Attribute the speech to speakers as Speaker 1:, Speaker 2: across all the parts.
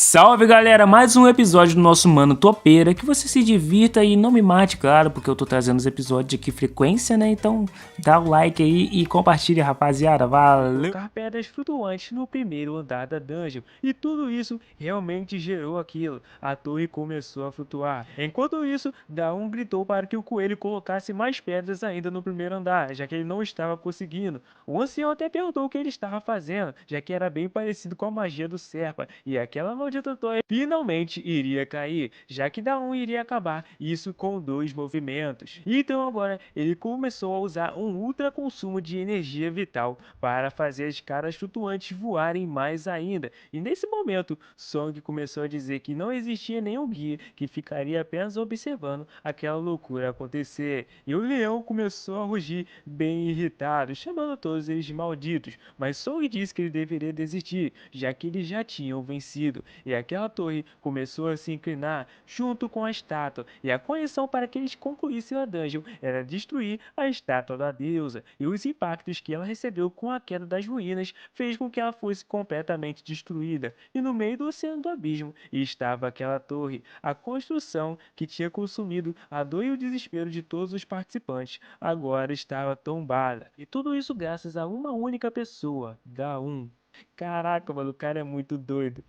Speaker 1: Salve galera, mais um episódio do nosso Mano Topeira, que você se divirta e não me mate, claro, porque eu tô trazendo os episódios aqui frequência, né, então dá o like aí e compartilha, rapaziada, valeu!
Speaker 2: Colocar pedras flutuantes no primeiro andar da dungeon, e tudo isso realmente gerou aquilo. A torre começou a flutuar. Enquanto isso, Daum gritou para que o coelho colocasse mais pedras ainda no primeiro andar, já que ele não estava conseguindo. O ancião até perguntou o que ele estava fazendo, já que era bem parecido com a magia do Serpa, e aquela maldita torre finalmente iria cair, já que Daum iria acabar isso com 2 movimentos. Então agora ele começou a usar um ultra consumo de energia vital para fazer as caras flutuantes voarem mais ainda. E nesse momento, Song começou a dizer que não existia nenhum guia, que ficaria apenas observando aquela loucura acontecer. E o leão começou a rugir bem irritado, chamando todos eles de malditos. Mas Song disse que ele deveria desistir, já que eles já tinham vencido. E aquela torre começou a se inclinar junto com a estátua. E a condição para que eles concluíssem a dungeon era destruir a estátua da deusa. E os impactos que ela recebeu com a queda das ruínas fez com que ela fosse completamente destruída. E no meio do oceano do abismo estava aquela torre, a construção que tinha consumido a dor e o desespero de todos os participantes, agora estava tombada. E tudo isso graças a uma única pessoa, Daum. Caraca, mano, o cara é muito doido.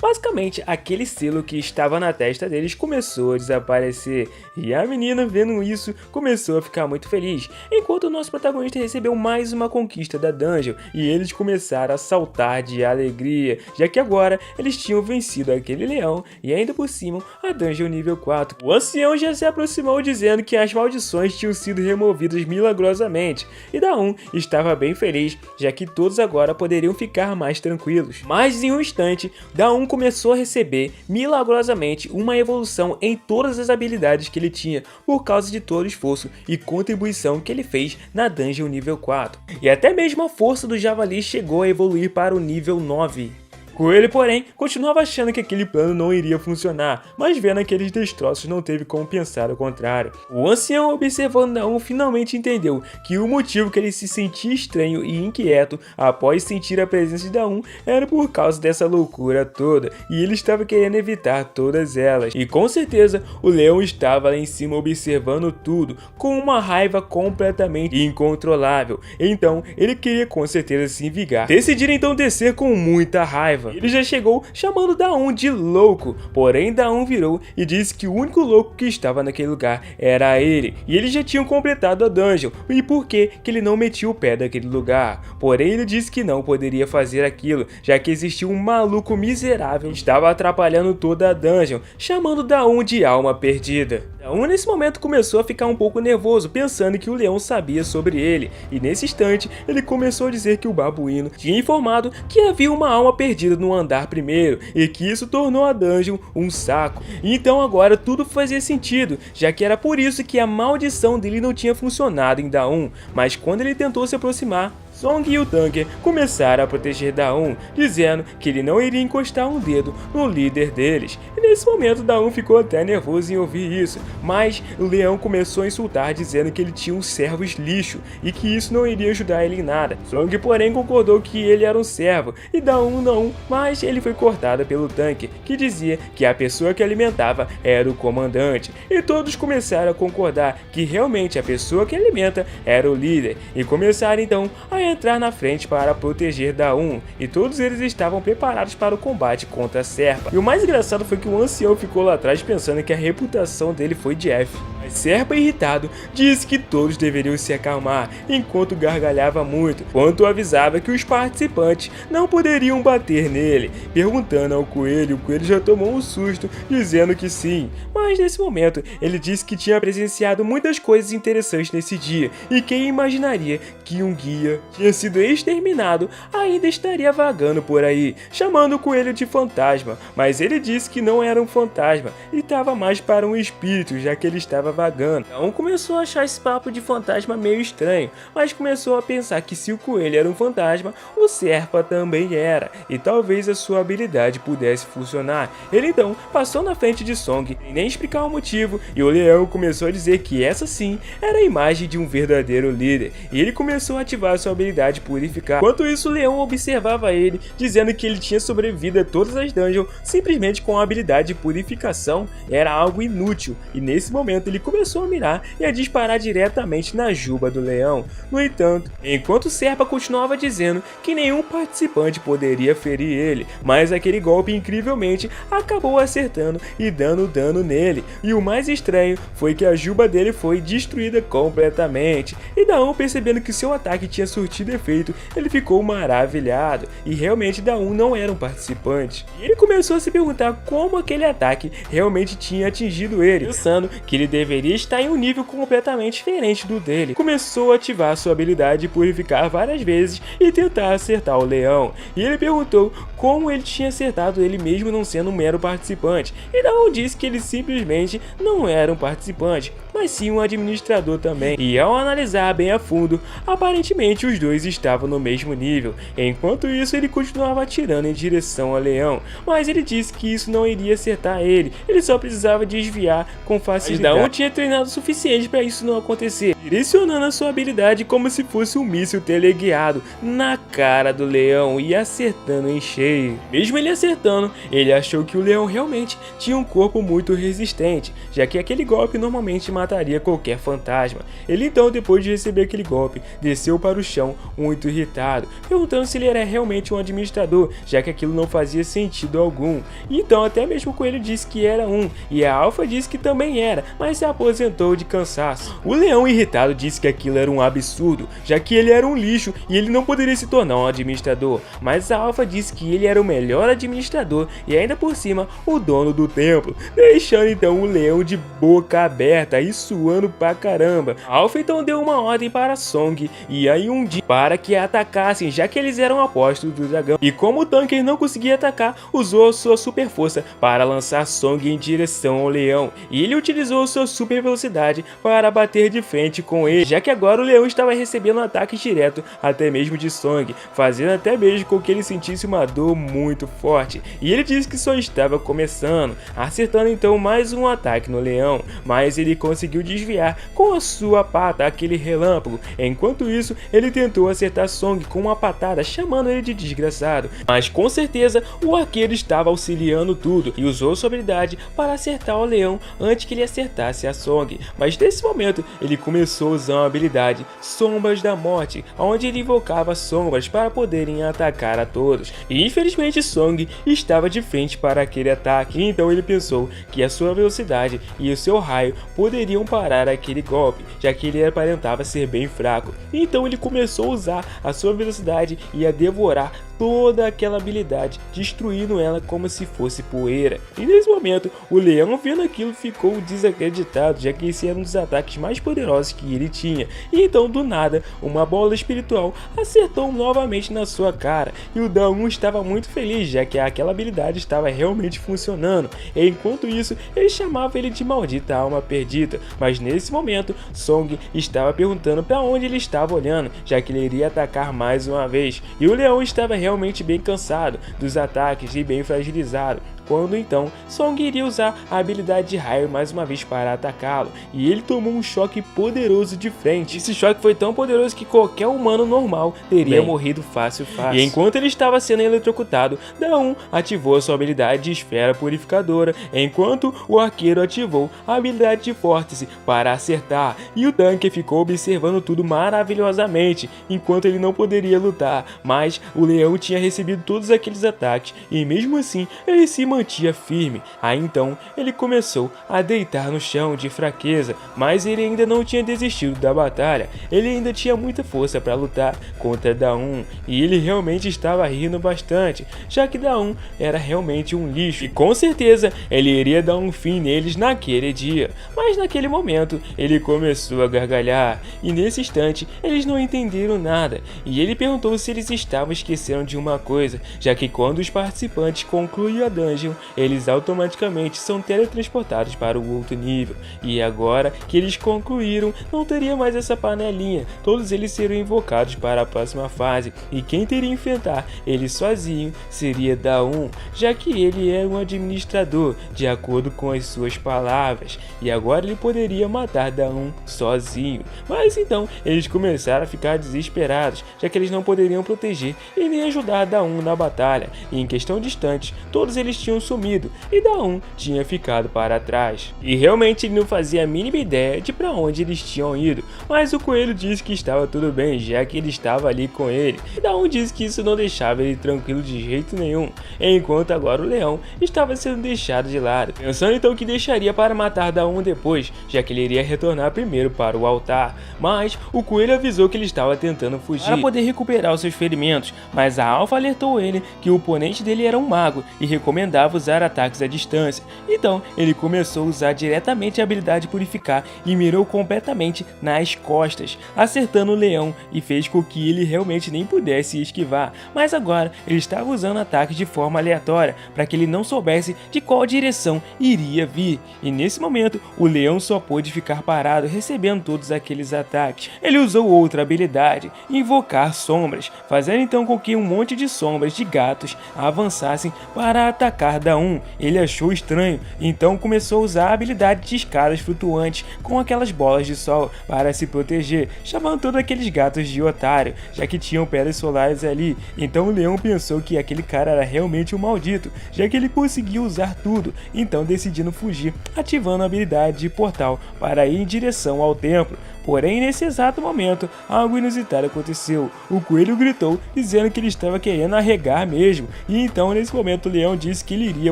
Speaker 1: Basicamente, aquele selo que estava na testa deles começou a desaparecer, e a menina, vendo isso, começou a ficar muito feliz, enquanto o nosso protagonista recebeu mais uma conquista da dungeon, e eles começaram a saltar de alegria, já que agora eles tinham vencido aquele leão, e ainda por cima, a dungeon nível 4. O ancião já se aproximou dizendo que as maldições tinham sido removidas milagrosamente, e Daum estava bem feliz, já que todos agora poderiam ficar mais tranquilos. Mas em um instante, Daum começou a receber milagrosamente uma evolução em todas as habilidades que ele tinha por causa de todo o esforço e contribuição que ele fez na dungeon nível 4. E até mesmo a força do javali chegou a evoluir para o nível 9. Coelho, porém, continuava achando que aquele plano não iria funcionar, mas vendo aqueles destroços não teve como pensar o contrário. O ancião, observando Daum, finalmente entendeu que o motivo que ele se sentia estranho e inquieto após sentir a presença de Daum era por causa dessa loucura toda, e ele estava querendo evitar todas elas. E com certeza, o leão estava lá em cima observando tudo, com uma raiva completamente incontrolável. Então, ele queria com certeza se vingar. Decidiram então descer com muita raiva. Ele já chegou chamando Daum de louco, porém Daum virou e disse que o único louco que estava naquele lugar era ele, e eles já tinham completado a dungeon, e por que ele não metia o pé daquele lugar. Porém ele disse que não poderia fazer aquilo, já que existia um maluco miserável que estava atrapalhando toda a dungeon, chamando Daum de alma perdida. Daum nesse momento começou a ficar um pouco nervoso, pensando que o leão sabia sobre ele, e nesse instante ele começou a dizer que o babuíno tinha informado que havia uma alma perdida no andar primeiro, e que isso tornou a dungeon um saco. Então agora tudo fazia sentido, já que era por isso que a maldição dele não tinha funcionado em Daum, mas quando ele tentou se aproximar, Song e o Tanker começaram a proteger Daum, dizendo que ele não iria encostar um dedo no líder deles. E nesse momento Daum ficou até nervoso em ouvir isso, mas o leão começou a insultar, dizendo que ele tinha uns servos lixo e que isso não iria ajudar ele em nada. Song, porém, concordou que ele era um servo e Daum não, mas ele foi cortado pelo Tanker, que dizia que a pessoa que alimentava era o comandante. E todos começaram a concordar que realmente a pessoa que alimenta era o líder, e começaram então a entrar na frente para proteger Daum, e todos eles estavam preparados para o combate contra a Serpa. E o mais engraçado foi que o ancião ficou lá atrás pensando que a reputação dele foi de F. Mas Serpa, irritado, disse que todos deveriam se acalmar, enquanto gargalhava muito, enquanto avisava que os participantes não poderiam bater nele. Perguntando ao coelho, o coelho já tomou um susto, dizendo que sim, mas nesse momento ele disse que tinha presenciado muitas coisas interessantes nesse dia, e quem imaginaria que um guia tinha sido exterminado ainda estaria vagando por aí, chamando o coelho de fantasma, mas ele disse que não era um fantasma e estava mais para um espírito, já que ele estava vagando. Então começou a achar esse papo de fantasma meio estranho, mas começou a pensar que se o coelho era um fantasma, o Serpa também era, e talvez a sua habilidade pudesse funcionar. Ele então passou na frente de Song, sem nem explicar o motivo, e o leão começou a dizer que essa sim era a imagem de um verdadeiro líder, e ele começou a ativar sua habilidade purificar. Enquanto isso, o leão observava ele, dizendo que ele tinha sobrevivido a todas as dungeons simplesmente com a habilidade de purificação. Era algo inútil, e nesse momento ele começou a mirar e a disparar diretamente na juba do leão. No entanto, enquanto o Serpa continuava dizendo que nenhum participante poderia ferir ele, mas aquele golpe incrivelmente acabou acertando e dando dano nele, e o mais estranho foi que a juba dele foi destruída completamente, e Daon, percebendo que seu ataque tinha surtido efeito, ele ficou maravilhado, e realmente Daon não era um participante. E ele começou a se perguntar como aquele ataque realmente tinha atingido ele, pensando que ele deveria estar em um nível completamente diferente do dele. Começou a ativar sua habilidade de purificar várias vezes e tentar acertar o leão, e ele perguntou como ele tinha acertado ele mesmo não sendo um mero participante, e Daon disse que ele simplesmente não era um participante, mas sim um administrador também, e ao analisar bem a fundo, aparentemente os dois estavam no mesmo nível. Enquanto isso, ele continuava atirando em direção ao leão, mas ele disse que isso não iria acertar ele só precisava desviar com facilidade. Daon tinha treinado o suficiente para isso não acontecer, direcionando a sua habilidade como se fosse um míssil teleguiado na cara do leão e acertando em cheio. Mesmo ele acertando, ele achou que o leão realmente tinha um corpo muito resistente, já que aquele golpe normalmente mataria qualquer fantasma. Ele então, depois de receber aquele golpe, desceu para o chão muito irritado, perguntando se ele era realmente um administrador, já que aquilo não fazia sentido algum. E então até mesmo o coelho disse que era um, e a Alpha disse que também era, mas se aposentou de cansaço. O leão irritado disse que aquilo era um absurdo, já que ele era um lixo e ele não poderia se tornar um administrador, mas a Alpha disse que ele era o melhor administrador e ainda por cima o dono do templo, deixando então o leão de boca aberta e suando pra caramba. A Alpha então deu uma ordem para Song e Ayundi para que atacassem, já que eles eram apóstolos do dragão, e como o Tanker não conseguia atacar, usou sua super força para lançar Song em direção ao leão, e ele utilizou sua super velocidade para bater de frente com ele, já que agora o leão estava recebendo um ataque direto até mesmo de Song, fazendo até mesmo com que ele sentisse uma dor muito forte, e ele disse que só estava começando, acertando então mais um ataque no leão, mas ele conseguiu desviar com a sua pata aquele relâmpago. Enquanto isso, ele tentou acertar Song com uma patada, chamando ele de desgraçado, mas com certeza o arqueiro estava auxiliando tudo e usou sua habilidade para acertar o leão antes que ele acertasse a Song, mas nesse momento ele começou a usar uma habilidade Sombras da Morte, onde ele invocava sombras para poderem atacar a todos, e infelizmente Song estava de frente para aquele ataque, então ele pensou que a sua velocidade e o seu raio poderiam parar aquele golpe, já que ele aparentava ser bem fraco, então ele começou a usar a sua velocidade e a devorar toda aquela habilidade, destruindo ela como se fosse poeira. E nesse momento, o leão, vendo aquilo, ficou desacreditado, já que esse era um dos ataques mais poderosos que ele tinha. E então, do nada, uma bola espiritual acertou novamente na sua cara, e o Daon estava muito feliz, já que aquela habilidade estava realmente funcionando. E enquanto isso, ele chamava ele de maldita alma perdida, mas nesse momento, Song estava perguntando para onde ele estava olhando, já que ele iria atacar mais uma vez, e o leão estava realmente bem cansado dos ataques e bem fragilizado, quando então Song iria usar a habilidade de raio mais uma vez para atacá-lo, e ele tomou um choque poderoso de frente. Esse choque foi tão poderoso que qualquer humano normal teria morrido fácil. E enquanto ele estava sendo eletrocutado, Daon ativou a sua habilidade de esfera purificadora, enquanto o arqueiro ativou a habilidade de vórtice para acertar, e o Tanker ficou observando tudo maravilhosamente, enquanto ele não poderia lutar, mas o leão tinha recebido todos aqueles ataques, e mesmo assim ele se mantinha firme. Aí então ele começou a deitar no chão de fraqueza, mas ele ainda não tinha desistido da batalha. Ele ainda tinha muita força para lutar contra Daon, e ele realmente estava rindo bastante, já que Daon era realmente um lixo, e com certeza ele iria dar um fim neles naquele dia. Mas naquele momento ele começou a gargalhar, e nesse instante eles não entenderam nada, e ele perguntou se eles estavam esquecendo de uma coisa, já que quando os participantes concluíam a dungeon, dungeon, eles automaticamente são teletransportados para o outro nível. E agora que eles concluíram, não teria mais essa panelinha, todos eles seriam invocados para a próxima fase, e quem teria que enfrentar ele sozinho seria Da-1, já que ele era um administrador, de acordo com as suas palavras, e agora ele poderia matar Da-1 sozinho. Mas então eles começaram a ficar desesperados, já que eles não poderiam proteger e nem ajudar Da-1 na batalha, e em questão de instantes todos eles tinham sumido e Da-1 tinha ficado para trás. E realmente ele não fazia a mínima ideia de para onde eles tinham ido, mas o coelho disse que estava tudo bem, já que ele estava ali com ele, e Da-1 disse que isso não deixava ele tranquilo de jeito nenhum, enquanto agora o leão estava sendo deixado de lado, pensando então que deixaria para matar Da-1 depois, já que ele iria retornar primeiro para o altar. Mas o coelho avisou que ele estava tentando fugir para poder recuperar os seus ferimentos, mas a Alpha alertou ele que o oponente dele era um mago e recomendava usar ataques à distância. Então ele começou a usar diretamente a habilidade Purificar e mirou completamente nas costas, acertando o leão, e fez com que ele realmente nem pudesse esquivar. Mas agora ele estava usando ataques de forma aleatória para que ele não soubesse de qual direção iria vir, e nesse momento o leão só pôde ficar parado recebendo todos aqueles ataques. Ele usou outra habilidade, Invocar Sombras, fazendo então com que um monte de sombras de gatos avançassem para atacar Da-1. Ele achou estranho, então começou a usar a habilidade de escadas flutuantes com aquelas bolas de sol para se proteger, chamando todos aqueles gatos de otário, já que tinham pedras solares ali. Então o leão pensou que aquele cara era realmente um maldito, já que ele conseguia usar tudo, então decidindo fugir, ativando a habilidade de portal para ir em direção ao templo. Porém, nesse exato momento, algo inusitado aconteceu. O coelho gritou, dizendo que ele estava querendo arregar mesmo, e então nesse momento o leão disse que ele iria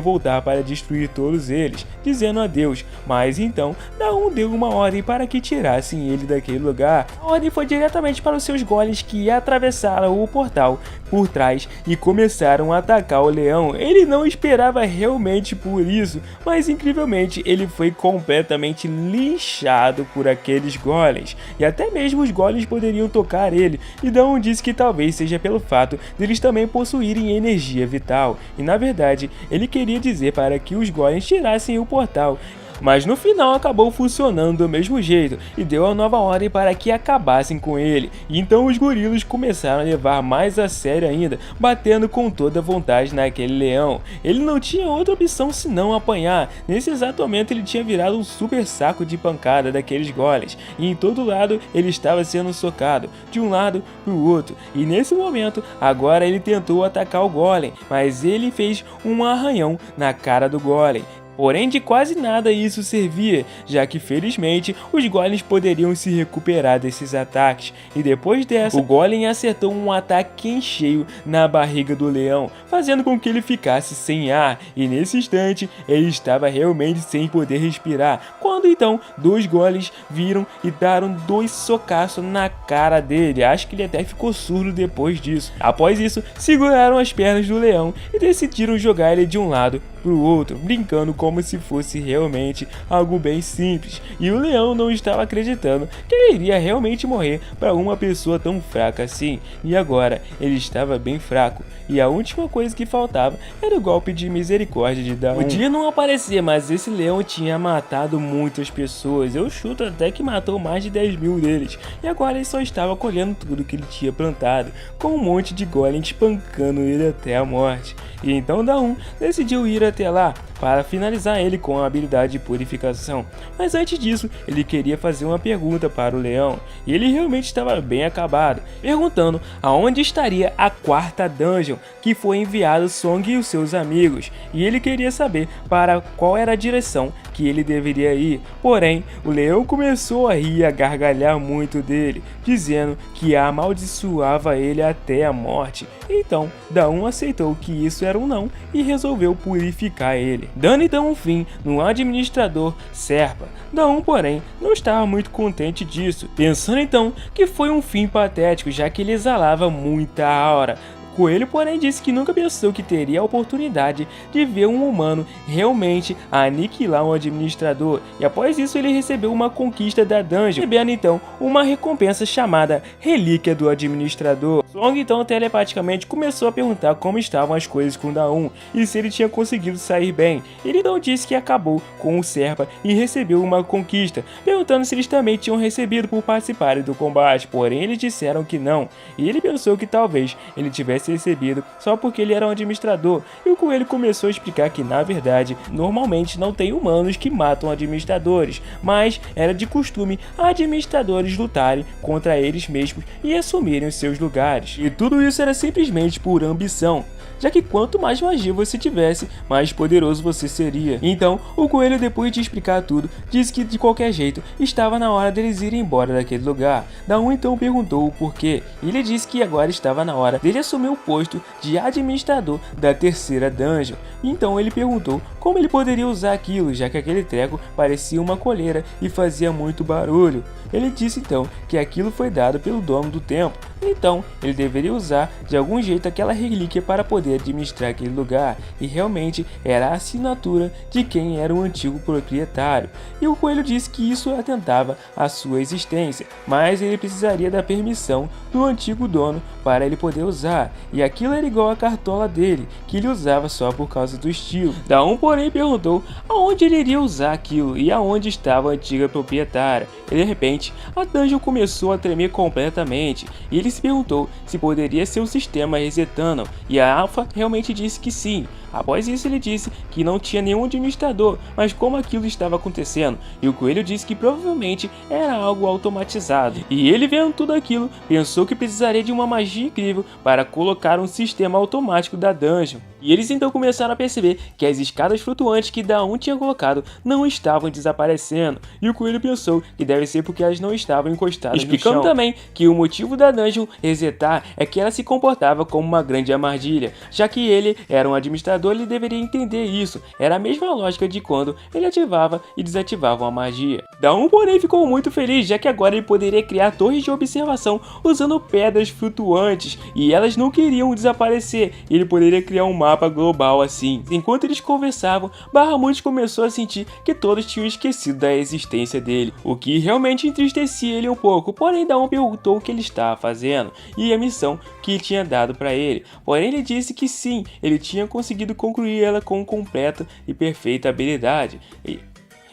Speaker 1: voltar para destruir todos eles, dizendo adeus. Mas então, Da-1 deu uma ordem para que tirassem ele daquele lugar. A ordem foi diretamente para os seus golems, que atravessaram o portal por trás e começaram a atacar o leão. Ele não esperava realmente por isso, mas incrivelmente ele foi completamente linchado por aqueles golems. E até mesmo os golems poderiam tocar ele, e Da-1 disse que talvez seja pelo fato deles também possuírem energia vital, e na verdade ele queria dizer para que os golems tirassem o portal. Mas no final acabou funcionando do mesmo jeito e deu a nova ordem para que acabassem com ele. E então os gorilas começaram a levar mais a sério ainda, batendo com toda vontade naquele leão. Ele não tinha outra opção senão apanhar. Nesse exato momento ele tinha virado um super saco de pancada daqueles golems, e em todo lado ele estava sendo socado, de um lado para o outro. E nesse momento, agora ele tentou atacar o golem, mas ele fez um arranhão na cara do golem. Porém, de quase nada isso servia, já que felizmente os golems poderiam se recuperar desses ataques. E depois dessa, o golem acertou um ataque em cheio na barriga do leão, fazendo com que ele ficasse sem ar. E nesse instante, ele estava realmente sem poder respirar. Quando então, dois golems viram e deram 2 socaços na cara dele. Acho que ele até ficou surdo depois disso. Após isso, seguraram as pernas do leão e decidiram jogar ele de um lado pro outro, brincando como se fosse realmente algo bem simples. E o leão não estava acreditando que ele iria realmente morrer para uma pessoa tão fraca assim. E agora ele estava bem fraco, e a última coisa que faltava era o golpe de misericórdia de Da-1. Podia não aparecer, mas esse leão tinha matado muitas pessoas. Eu chuto até que matou mais de 10 mil deles, e agora ele só estava colhendo tudo que ele tinha plantado, com um monte de golem espancando ele até a morte. E então Da-1 decidiu ir até lá para finalizar ele com a habilidade de purificação. Mas antes disso, ele queria fazer uma pergunta para o leão, e ele realmente estava bem acabado, perguntando aonde estaria a 4ª dungeon que foi enviado Song e os seus amigos, e ele queria saber para qual era a direção que ele deveria ir. Porém, o leão começou a rir e a gargalhar muito dele, dizendo que amaldiçoava ele até a morte. Então, Da-1 aceitou que isso era um não e resolveu purificar ele, dando então um fim no administrador Serpa. Da-1, porém, não estava muito contente disso, pensando então que foi um fim patético, já que ele exalava muita aura. Coelho, porém, disse que nunca pensou que teria a oportunidade de ver um humano realmente aniquilar um administrador, e após isso ele recebeu uma conquista da dungeon, recebendo então uma recompensa chamada Relíquia do Administrador. Song então telepaticamente começou a perguntar como estavam as coisas com Da-un e se ele tinha conseguido sair bem. Ele não disse que acabou com o Serpa e recebeu uma conquista, perguntando se eles também tinham recebido por participarem do combate, porém eles disseram que não, e ele pensou que talvez ele tivesse recebido só porque ele era um administrador, e o coelho começou a explicar que na verdade, normalmente não tem humanos que matam administradores, mas era de costume administradores lutarem contra eles mesmos e assumirem os seus lugares. E tudo isso era simplesmente por ambição, já que quanto mais magia você tivesse, mais poderoso você seria. Então, o coelho, depois de explicar tudo, disse que de qualquer jeito estava na hora deles irem embora daquele lugar. Da-un então perguntou o porquê, e ele disse que agora estava na hora dele assumir o posto de administrador da terceira dungeon. Então ele perguntou como ele poderia usar aquilo, já que aquele treco parecia uma coleira e fazia muito barulho. Ele disse então que aquilo foi dado pelo dono do templo, então ele deveria usar de algum jeito aquela relíquia para poder administrar aquele lugar, e realmente era a assinatura de quem era o antigo proprietário. E o coelho disse que isso atentava à sua existência, mas ele precisaria da permissão do antigo dono para ele poder usar, e aquilo era igual a cartola dele, que ele usava só por causa do estilo. Da-un, porém, perguntou aonde ele iria usar aquilo e aonde estava a antiga proprietária, e de repente a dungeon começou a tremer completamente, e ele se perguntou se poderia ser o sistema resetando, e a Alpha realmente disse que sim. Após isso ele disse que não tinha nenhum administrador, mas como aquilo estava acontecendo, e o coelho disse que provavelmente era algo automatizado. E ele, vendo tudo aquilo, pensou que precisaria de uma magia incrível para colocar um sistema automático da dungeon. E eles então começaram a perceber que as escadas flutuantes que Da-un tinha colocado não estavam desaparecendo, e o coelho pensou que deve ser porque elas não estavam encostadas no chão. Explicando também que o motivo da dungeon resetar é que ela se comportava como uma grande armadilha, já que ele era um administrador, ele deveria entender isso. Era a mesma lógica de quando ele ativava e desativava uma magia. Da-un, porém, ficou muito feliz, já que agora ele poderia criar torres de observação usando pedras flutuantes, e elas não queriam desaparecer. Ele poderia criar um mapa global assim. Enquanto eles conversavam, Bahamut começou a sentir que todos tinham esquecido da existência dele, o que realmente entristecia ele um pouco. Porém, Da-un perguntou o que ele estava fazendo e a missão que tinha dado para ele. Porém, ele disse que sim, ele tinha conseguido concluir ela com completa e perfeita habilidade.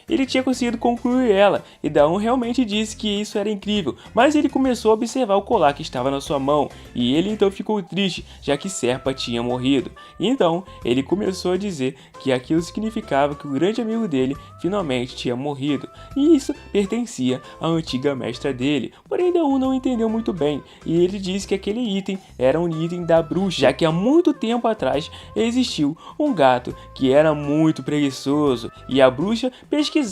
Speaker 1: Ele tinha conseguido concluir ela, e Da-un realmente disse que isso era incrível, mas ele começou a observar o colar que estava na sua mão, e ele então ficou triste, já que Serpa tinha morrido. Então, ele começou a dizer que aquilo significava que o grande amigo dele finalmente tinha morrido, e isso pertencia à antiga mestra dele. Porém, Da-un não entendeu muito bem, e ele disse que aquele item era um item da bruxa, já que há muito tempo atrás existiu um gato que era muito preguiçoso, e a bruxa pesquisava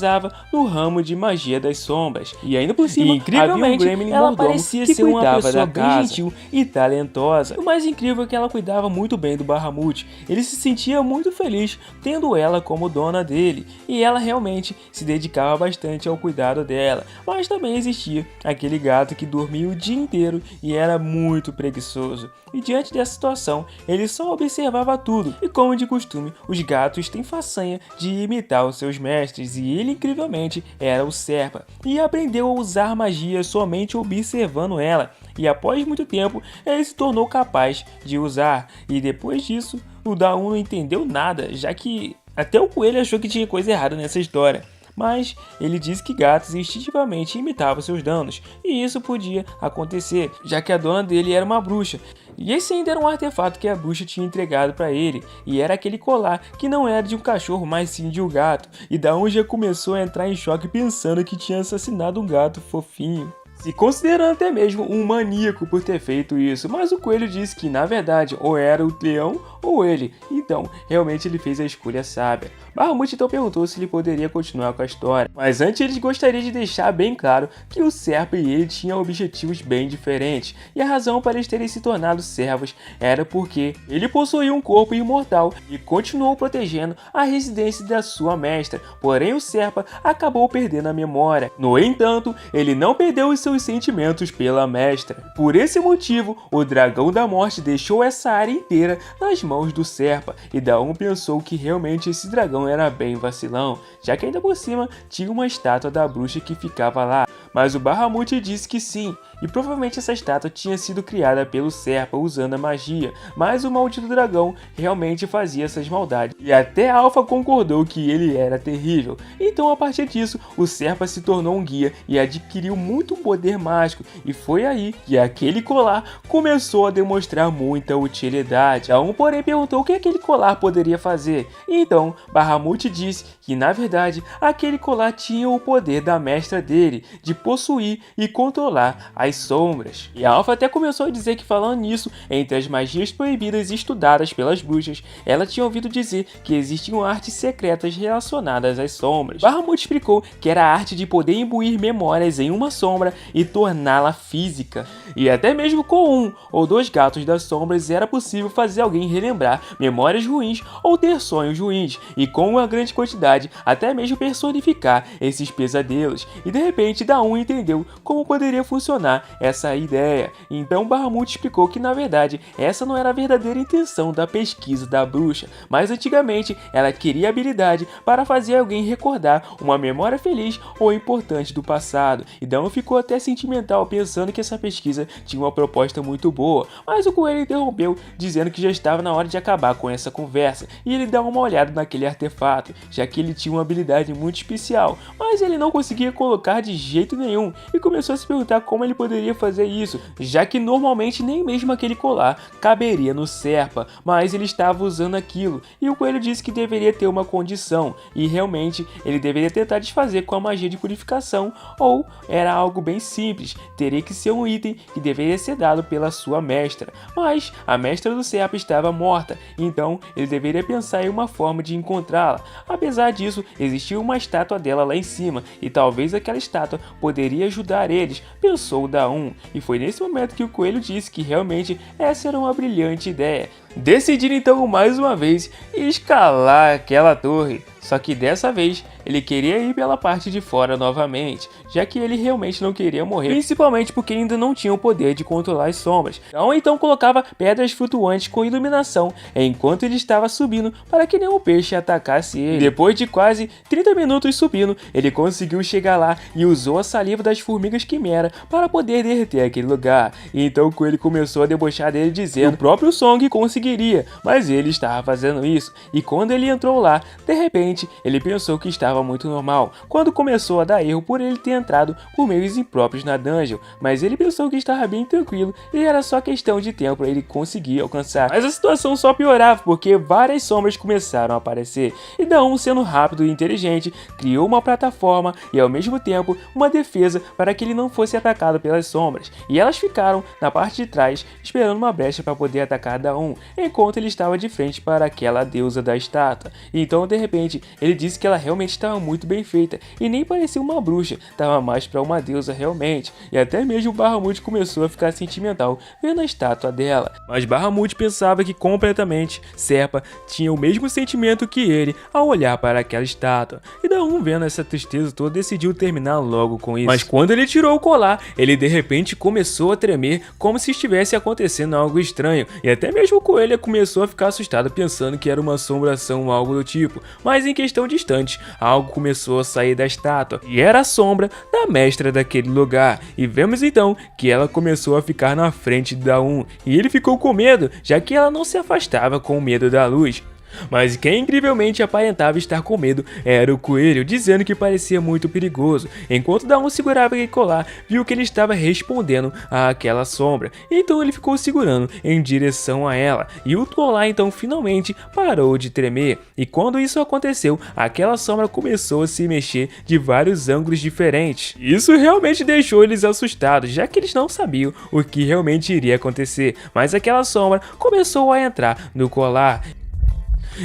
Speaker 1: no ramo de magia das sombras, e ainda por cima, incrivelmente, ela parecia ser uma pessoa bem gentil e talentosa. O mais incrível é que ela cuidava muito bem do Bahamut. Ele se sentia muito feliz tendo ela como dona dele, e ela realmente se dedicava bastante ao cuidado dela. Mas também existia aquele gato que dormia o dia inteiro e era muito preguiçoso. E diante dessa situação, ele só observava tudo, e como de costume, os gatos têm façanha de imitar os seus mestres, e ele incrivelmente era o Serpa, e aprendeu a usar magia somente observando ela, e após muito tempo, ele se tornou capaz de usar, e depois disso, o Da-un não entendeu nada, já que até o coelho achou que tinha coisa errada nessa história. Mas ele disse que gatos instintivamente imitavam seus danos, e isso podia acontecer, já que a dona dele era uma bruxa, e esse ainda era um artefato que a bruxa tinha entregado para ele, e era aquele colar que não era de um cachorro, mas sim de um gato, e Da-un já começou a entrar em choque pensando que tinha assassinado um gato fofinho, se considerando até mesmo um maníaco por ter feito isso, mas o coelho disse que na verdade ou era o leão ou ele, então realmente ele fez a escolha sábia. Bahamut então perguntou se ele poderia continuar com a história, mas antes ele gostaria de deixar bem claro que o Serpa e ele tinham objetivos bem diferentes, e a razão para eles terem se tornado servos era porque ele possuía um corpo imortal e continuou protegendo a residência da sua mestra, porém o Serpa acabou perdendo a memória. No entanto, ele não perdeu os seus sentimentos pela mestra. Por esse motivo, o Dragão da Morte deixou essa área inteira nas mãos do Serpa, e Da-un pensou que realmente esse dragão era bem vacilão, já que ainda por cima tinha uma estátua da bruxa que ficava lá. Mas o Bahamut disse que sim, E provavelmente essa estátua tinha sido criada pelo Serpa usando a magia, mas o maldito dragão realmente fazia essas maldades. E até Alpha concordou que ele era terrível. Então a partir disso, o Serpa se tornou um guia e adquiriu muito poder mágico. E foi aí que aquele colar começou a demonstrar muita utilidade. Porém perguntou o que aquele colar poderia fazer. Então Bahamut disse que na verdade aquele colar tinha o poder da mestra dele de possuir e controlar as sombras. E a Alpha até começou a dizer que, falando nisso, entre as magias proibidas estudadas pelas bruxas, ela tinha ouvido dizer que existiam artes secretas relacionadas às sombras. Bahamut explicou que era a arte de poder imbuir memórias em uma sombra e torná-la física. E até mesmo com um ou dois gatos das sombras era possível fazer alguém relembrar memórias ruins ou ter sonhos ruins, e com uma grande quantidade até mesmo personificar esses pesadelos. E de repente Daum entendeu como poderia funcionar essa ideia. Então Bahamut explicou que na verdade essa não era a verdadeira intenção da pesquisa da bruxa, mas antigamente ela queria habilidade para fazer alguém recordar uma memória feliz ou importante do passado. E Daum ficou até sentimental pensando que essa pesquisa tinha uma proposta muito boa, mas o coelho interrompeu dizendo que já estava na hora de acabar com essa conversa e ele dá uma olhada naquele artefato, já que ele tinha uma habilidade muito especial, mas ele não conseguia colocar de jeito nenhum e começou a se perguntar como ele poderia fazer isso, já que normalmente nem mesmo aquele colar caberia no Serpa, mas ele estava usando aquilo e o coelho disse que deveria ter uma condição e realmente ele deveria tentar desfazer com a magia de purificação, ou era algo bem simples, teria que ser um item que deveria ser dado pela sua mestra, mas a mestra do Serpa estava morta, então ele deveria pensar em uma forma de encontrá-la. Apesar disso, existia uma estátua dela lá em cima e talvez aquela estátua poderia ajudar eles, pensou Daum, e foi nesse momento que o coelho disse que realmente essa era uma brilhante ideia. Decidiram então mais uma vez escalar aquela torre, só que dessa vez ele queria ir pela parte de fora novamente, já que ele realmente não queria morrer, principalmente porque ainda não tinha o poder de controlar as sombras. Então colocava pedras flutuantes com iluminação enquanto ele estava subindo para que nenhum peixe atacasse ele. Depois de quase 30 minutos subindo, ele conseguiu chegar lá e usou a saliva das formigas quimera para poder derreter aquele lugar. E então o coelho começou a debochar dele dizendo que o próprio Song conseguiria, mas ele estava fazendo isso. E quando ele entrou lá, de repente ele pensou que estava muito normal, quando começou a dar erro por ele ter entrado por meios impróprios na dungeon, mas ele pensou que estava bem tranquilo e era só questão de tempo para ele conseguir alcançar. Mas a situação só piorava porque várias sombras começaram a aparecer, e Daum, sendo rápido e inteligente, criou uma plataforma e ao mesmo tempo uma defesa para que ele não fosse atacado pelas sombras, e elas ficaram na parte de trás esperando uma brecha para poder atacar Daum, enquanto ele estava de frente para aquela deusa da estátua. E então de repente ele disse que ela realmente estava muito bem feita e nem parecia uma bruxa, estava mais para uma deusa realmente, e até mesmo Bahamut começou a ficar sentimental vendo a estátua dela. Mas Bahamut pensava que completamente Serpa tinha o mesmo sentimento que ele ao olhar para aquela estátua, e Daum, vendo essa tristeza toda, decidiu terminar logo com isso. Mas quando ele tirou o colar, ele de repente começou a tremer como se estivesse acontecendo algo estranho, e até mesmo o coelho começou a ficar assustado pensando que era uma assombração ou algo do tipo, mas em questão de instantes, algo começou a sair da estátua, e era a sombra da mestra daquele lugar, e vemos então que ela começou a ficar na frente de Daum, e ele ficou com medo, já que ela não se afastava com medo da luz. Mas quem incrivelmente aparentava estar com medo era o coelho, dizendo que parecia muito perigoso. Enquanto Daum segurava aquele colar, viu que ele estava respondendo àquela sombra, então ele ficou segurando em direção a ela, e o colar então finalmente parou de tremer. E quando isso aconteceu, aquela sombra começou a se mexer de vários ângulos diferentes. Isso realmente deixou eles assustados, já que eles não sabiam o que realmente iria acontecer, mas aquela sombra começou a entrar no colar.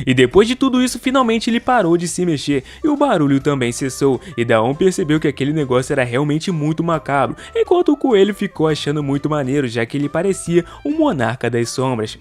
Speaker 1: E depois de tudo isso, finalmente ele parou de se mexer e o barulho também cessou, e Daum percebeu que aquele negócio era realmente muito macabro, enquanto o coelho ficou achando muito maneiro, já que ele parecia um monarca das sombras.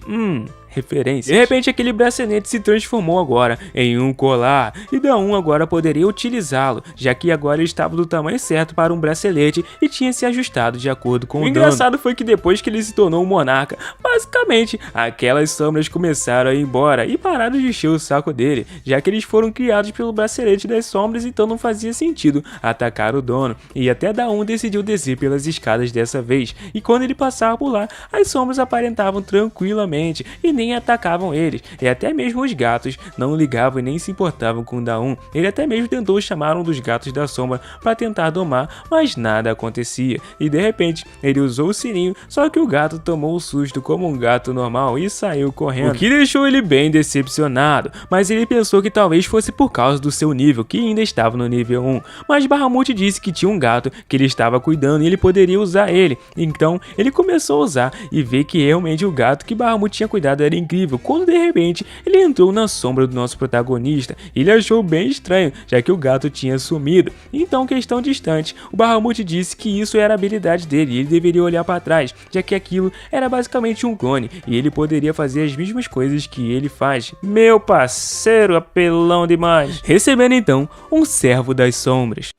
Speaker 1: referências. De repente aquele bracelete se transformou agora em um colar e Daum agora poderia utilizá-lo, já que agora ele estava do tamanho certo para um bracelete e tinha se ajustado de acordo com o engraçado foi que depois que ele se tornou um monarca, basicamente aquelas sombras começaram a ir embora e pararam de encher o saco dele, já que eles foram criados pelo bracelete das sombras, então não fazia sentido atacar o dono. E até Daum decidiu descer pelas escadas dessa vez, e quando ele passava por lá, as sombras aparentavam tranquilamente e nem atacavam eles, e até mesmo os gatos não ligavam e nem se importavam com Daum. Ele até mesmo tentou chamar um dos gatos da sombra para tentar domar, mas nada acontecia, e de repente ele usou o sininho, só que o gato tomou um susto como um gato normal e saiu correndo, o que deixou ele bem decepcionado, mas ele pensou que talvez fosse por causa do seu nível, que ainda estava no nível 1, mas Bahamut disse que tinha um gato que ele estava cuidando e ele poderia usar ele, então ele começou a usar e ver que realmente o gato que Bahamut tinha cuidado era incrível, quando de repente ele entrou na sombra do nosso protagonista. Ele achou bem estranho, já que o gato tinha sumido, então questão distante, o Bahamut disse que isso era a habilidade dele e ele deveria olhar para trás, já que aquilo era basicamente um clone e ele poderia fazer as mesmas coisas que ele faz. Meu parceiro, apelão demais. Recebendo então um servo das sombras.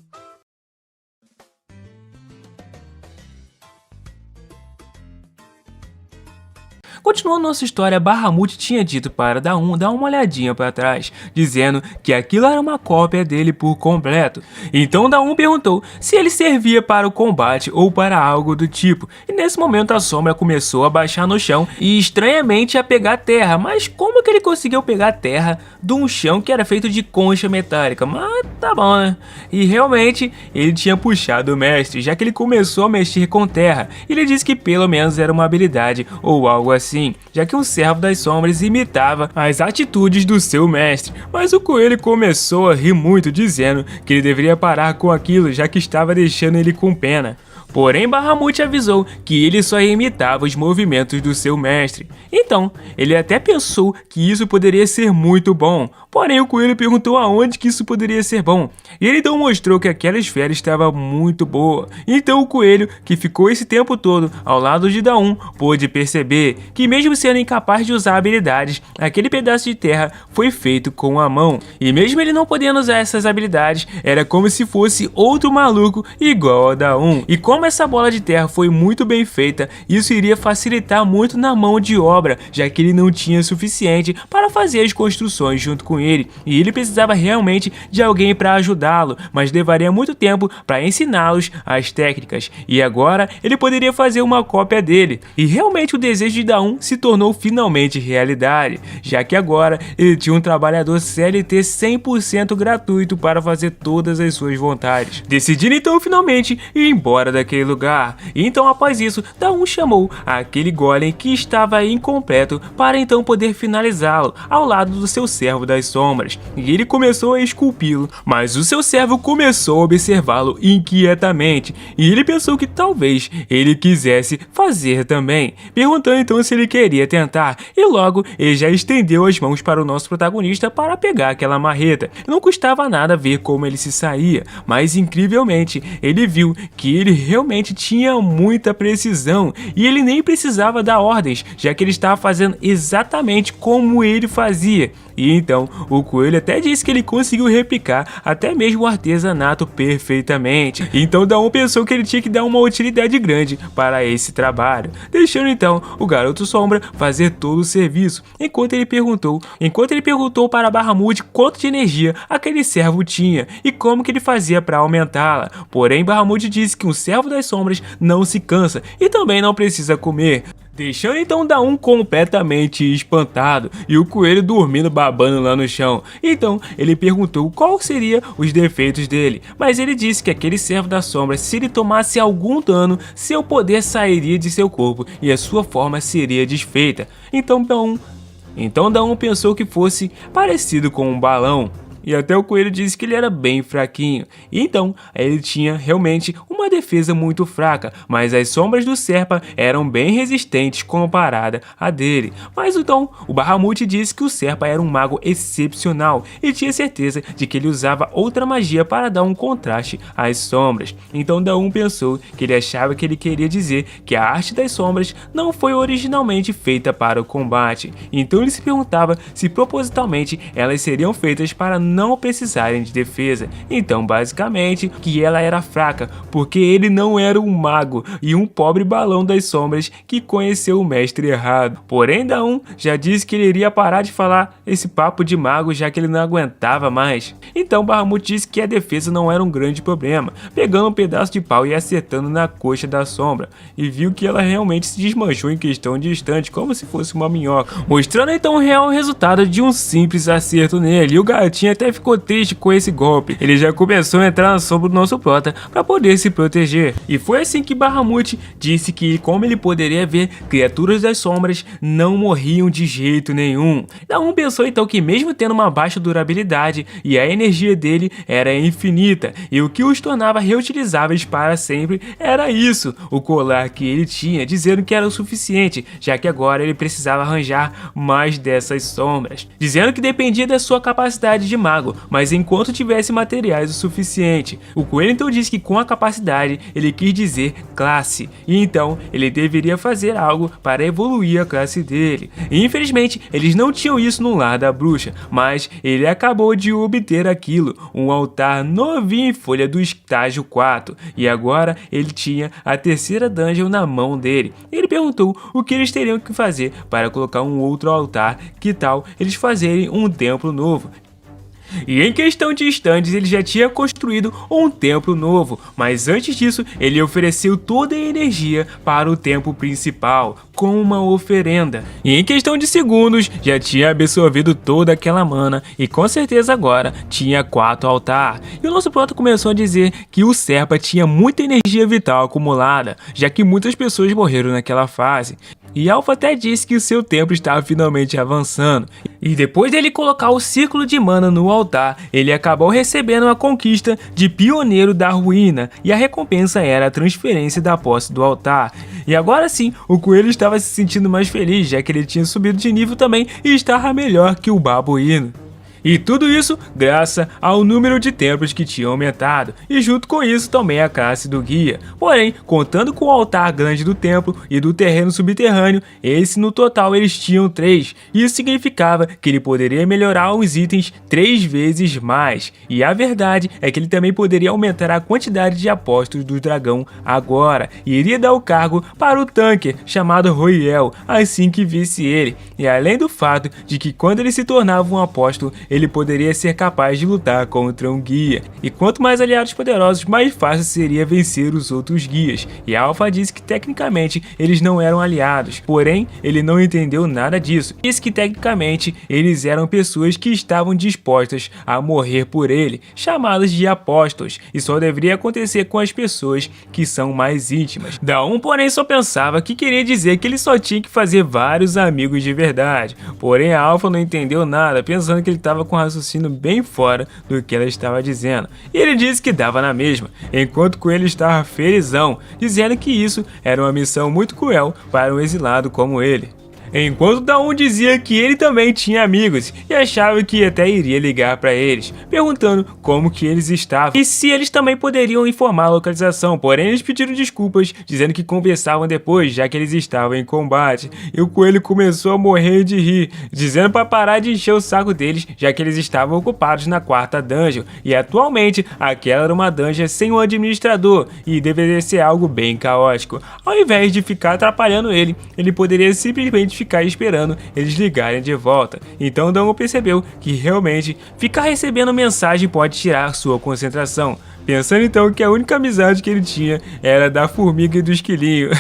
Speaker 1: Continuando nossa história, Bahamut tinha dito para Daum dar uma olhadinha para trás, dizendo que aquilo era uma cópia dele por completo. Então Daum perguntou se ele servia para o combate ou para algo do tipo, e nesse momento a sombra começou a baixar no chão e estranhamente a pegar terra, mas como que ele conseguiu pegar terra de um chão que era feito de concha metálica? Mas tá bom, né? E realmente ele tinha puxado o mestre, já que ele começou a mexer com terra. Ele disse que pelo menos era uma habilidade ou algo assim, já que um servo das sombras imitava as atitudes do seu mestre, mas o coelho começou a rir muito, dizendo que ele deveria parar com aquilo, já que estava deixando ele com pena. Porém, Bahamut avisou que ele só imitava os movimentos do seu mestre. Então, ele até pensou que isso poderia ser muito bom. Porém, o coelho perguntou aonde que isso poderia ser bom. E ele então mostrou que aquela esfera estava muito boa. Então o coelho, que ficou esse tempo todo ao lado de Daum, pôde perceber que mesmo sendo incapaz de usar habilidades, aquele pedaço de terra foi feito com a mão. E mesmo ele não podendo usar essas habilidades, era como se fosse outro maluco igual a Daum. E como essa bola de terra foi muito bem feita, isso iria facilitar muito na mão de obra, já que ele não tinha suficiente para fazer as construções junto com ele, e ele precisava realmente de alguém para ajudá-lo, mas levaria muito tempo para ensiná-los as técnicas, e agora ele poderia fazer uma cópia dele, e realmente o desejo de Daum se tornou finalmente realidade, já que agora ele tinha um trabalhador CLT 100% gratuito para fazer todas as suas vontades, decidindo então finalmente ir embora daquele lugar. E então após isso, Daum chamou aquele golem que estava incompleto para então poder finalizá-lo ao lado do seu servo das sombras, e ele começou a esculpi-lo, mas o seu servo começou a observá-lo inquietamente, e ele pensou que talvez ele quisesse fazer também, perguntando então se ele queria tentar, e logo ele já estendeu as mãos para o nosso protagonista para pegar aquela marreta. Não custava nada ver como ele se saía, mas incrivelmente ele viu que ele realmente tinha muita precisão, e ele nem precisava dar ordens, já que ele estava fazendo exatamente como ele fazia. E então o coelho até disse que ele conseguiu replicar até mesmo o artesanato perfeitamente. Então Daum pensou que ele tinha que dar uma utilidade grande para esse trabalho, deixando então o garoto sombra fazer todo o serviço, enquanto ele perguntou para Bahamut quanto de energia aquele servo tinha e como que ele fazia para aumentá-la. Porém, Bahamut disse que um servo das sombras não se cansa e também não precisa comer, deixando então Daum completamente espantado e o coelho dormindo babando lá no chão. Então ele perguntou qual seriam os defeitos dele, mas ele disse que aquele servo da sombra, se ele tomasse algum dano, seu poder sairia de seu corpo e a sua forma seria desfeita. Então Daum pensou que fosse parecido com um balão. e até o coelho disse que ele era bem fraquinho. Então, ele tinha realmente uma defesa muito fraca, mas as sombras do Serpa eram bem resistentes comparada a dele. Mas então, o Bahamut disse que o Serpa era um mago excepcional e tinha certeza de que ele usava outra magia para dar um contraste às sombras. Então Daum pensou que ele achava que ele queria dizer que a arte das sombras não foi originalmente feita para o combate. Então ele se perguntava se propositalmente elas seriam feitas para não precisarem de defesa. Então basicamente que ela era fraca, porque ele não era um mago e um pobre balão das sombras que conheceu o mestre errado. Porém Daum já disse que ele iria parar de falar esse papo de mago, já que ele não aguentava mais. Então Bahamut disse que a defesa não era um grande problema, pegando um pedaço de pau e acertando na coxa da sombra, e viu que ela realmente se desmanchou em questão de instante, como se fosse uma minhoca, mostrando então o real resultado de um simples acerto nele. E o gatinho até ficou triste com esse golpe, ele já começou a entrar na sombra do nosso prota para poder se proteger. E foi assim que Bahamut disse que, como ele poderia ver, criaturas das sombras não morriam de jeito nenhum. Daum pensou então que, mesmo tendo uma baixa durabilidade, e a energia dele era infinita, e o que os tornava reutilizáveis para sempre era isso, o colar que ele tinha, dizendo que era o suficiente, já que agora ele precisava arranjar mais dessas sombras, dizendo que dependia da sua capacidade de mago, mas enquanto tivesse materiais o suficiente. O coelho então disse que com a capacidade ele quis dizer classe, e então ele deveria fazer algo para evoluir a classe dele. E infelizmente eles não tinham isso no lar da bruxa, mas ele acabou de obter aquilo, um altar novinho em folha do estágio 4, e agora ele tinha a terceira dungeon na mão dele. Ele perguntou o que eles teriam que fazer para colocar um outro altar, que tal eles fazerem um templo novo. E em questão de instantes ele já tinha construído um templo novo, mas antes disso ele ofereceu toda a energia para o templo principal, com uma oferenda. E em questão de segundos já tinha absorvido toda aquela mana e com certeza agora tinha 4 altares. E o nosso prota começou a dizer que o Serpa tinha muita energia vital acumulada, já que muitas pessoas morreram naquela fase. E Alpha até disse que o seu templo estava finalmente avançando. E depois dele colocar o círculo de mana no altar, ele acabou recebendo a conquista de Pioneiro da Ruína, e a recompensa era a transferência da posse do altar. E agora sim, o coelho estava se sentindo mais feliz, já que ele tinha subido de nível também e estava melhor que o babuíno. E tudo isso graças ao número de templos que tinha aumentado, e junto com isso também a classe do guia. Porém, contando com o altar grande do templo e do terreno subterrâneo, esse no total eles tinham 3. Isso significava que ele poderia melhorar os itens 3 vezes mais. E a verdade é que ele também poderia aumentar a quantidade de apóstolos do dragão agora, e iria dar o cargo para o tanque chamado Royel assim que visse ele. E além do fato de que quando ele se tornava um apóstolo, ele poderia ser capaz de lutar contra um guia. E quanto mais aliados poderosos, mais fácil seria vencer os outros guias. E Alpha disse que tecnicamente eles não eram aliados, porém ele não entendeu nada disso. Disse que tecnicamente eles eram pessoas que estavam dispostas a morrer por ele, chamadas de apóstolos, e só deveria acontecer com as pessoas que são mais íntimas. Daum, porém, só pensava que queria dizer que ele só tinha que fazer vários amigos de verdade. Porém a Alpha não entendeu nada, pensando que ele estava com um raciocínio bem fora do que ela estava dizendo. E ele disse que dava na mesma, enquanto com ele estava felizão, dizendo que isso era uma missão muito cruel para um exilado como ele. Enquanto Daum dizia que ele também tinha amigos e achava que até iria ligar para eles, perguntando como que eles estavam e se eles também poderiam informar a localização, porém eles pediram desculpas, dizendo que conversavam depois, já que eles estavam em combate. E o coelho começou a morrer de rir, dizendo para parar de encher o saco deles, já que eles estavam ocupados na 4ª dungeon, e atualmente aquela era uma dungeon sem um administrador e deveria ser algo bem caótico. Ao invés de ficar atrapalhando ele poderia simplesmente ficar esperando eles ligarem de volta. Então Daum percebeu que realmente ficar recebendo mensagem pode tirar sua concentração, pensando então que a única amizade que ele tinha era da formiga e do esquilinho.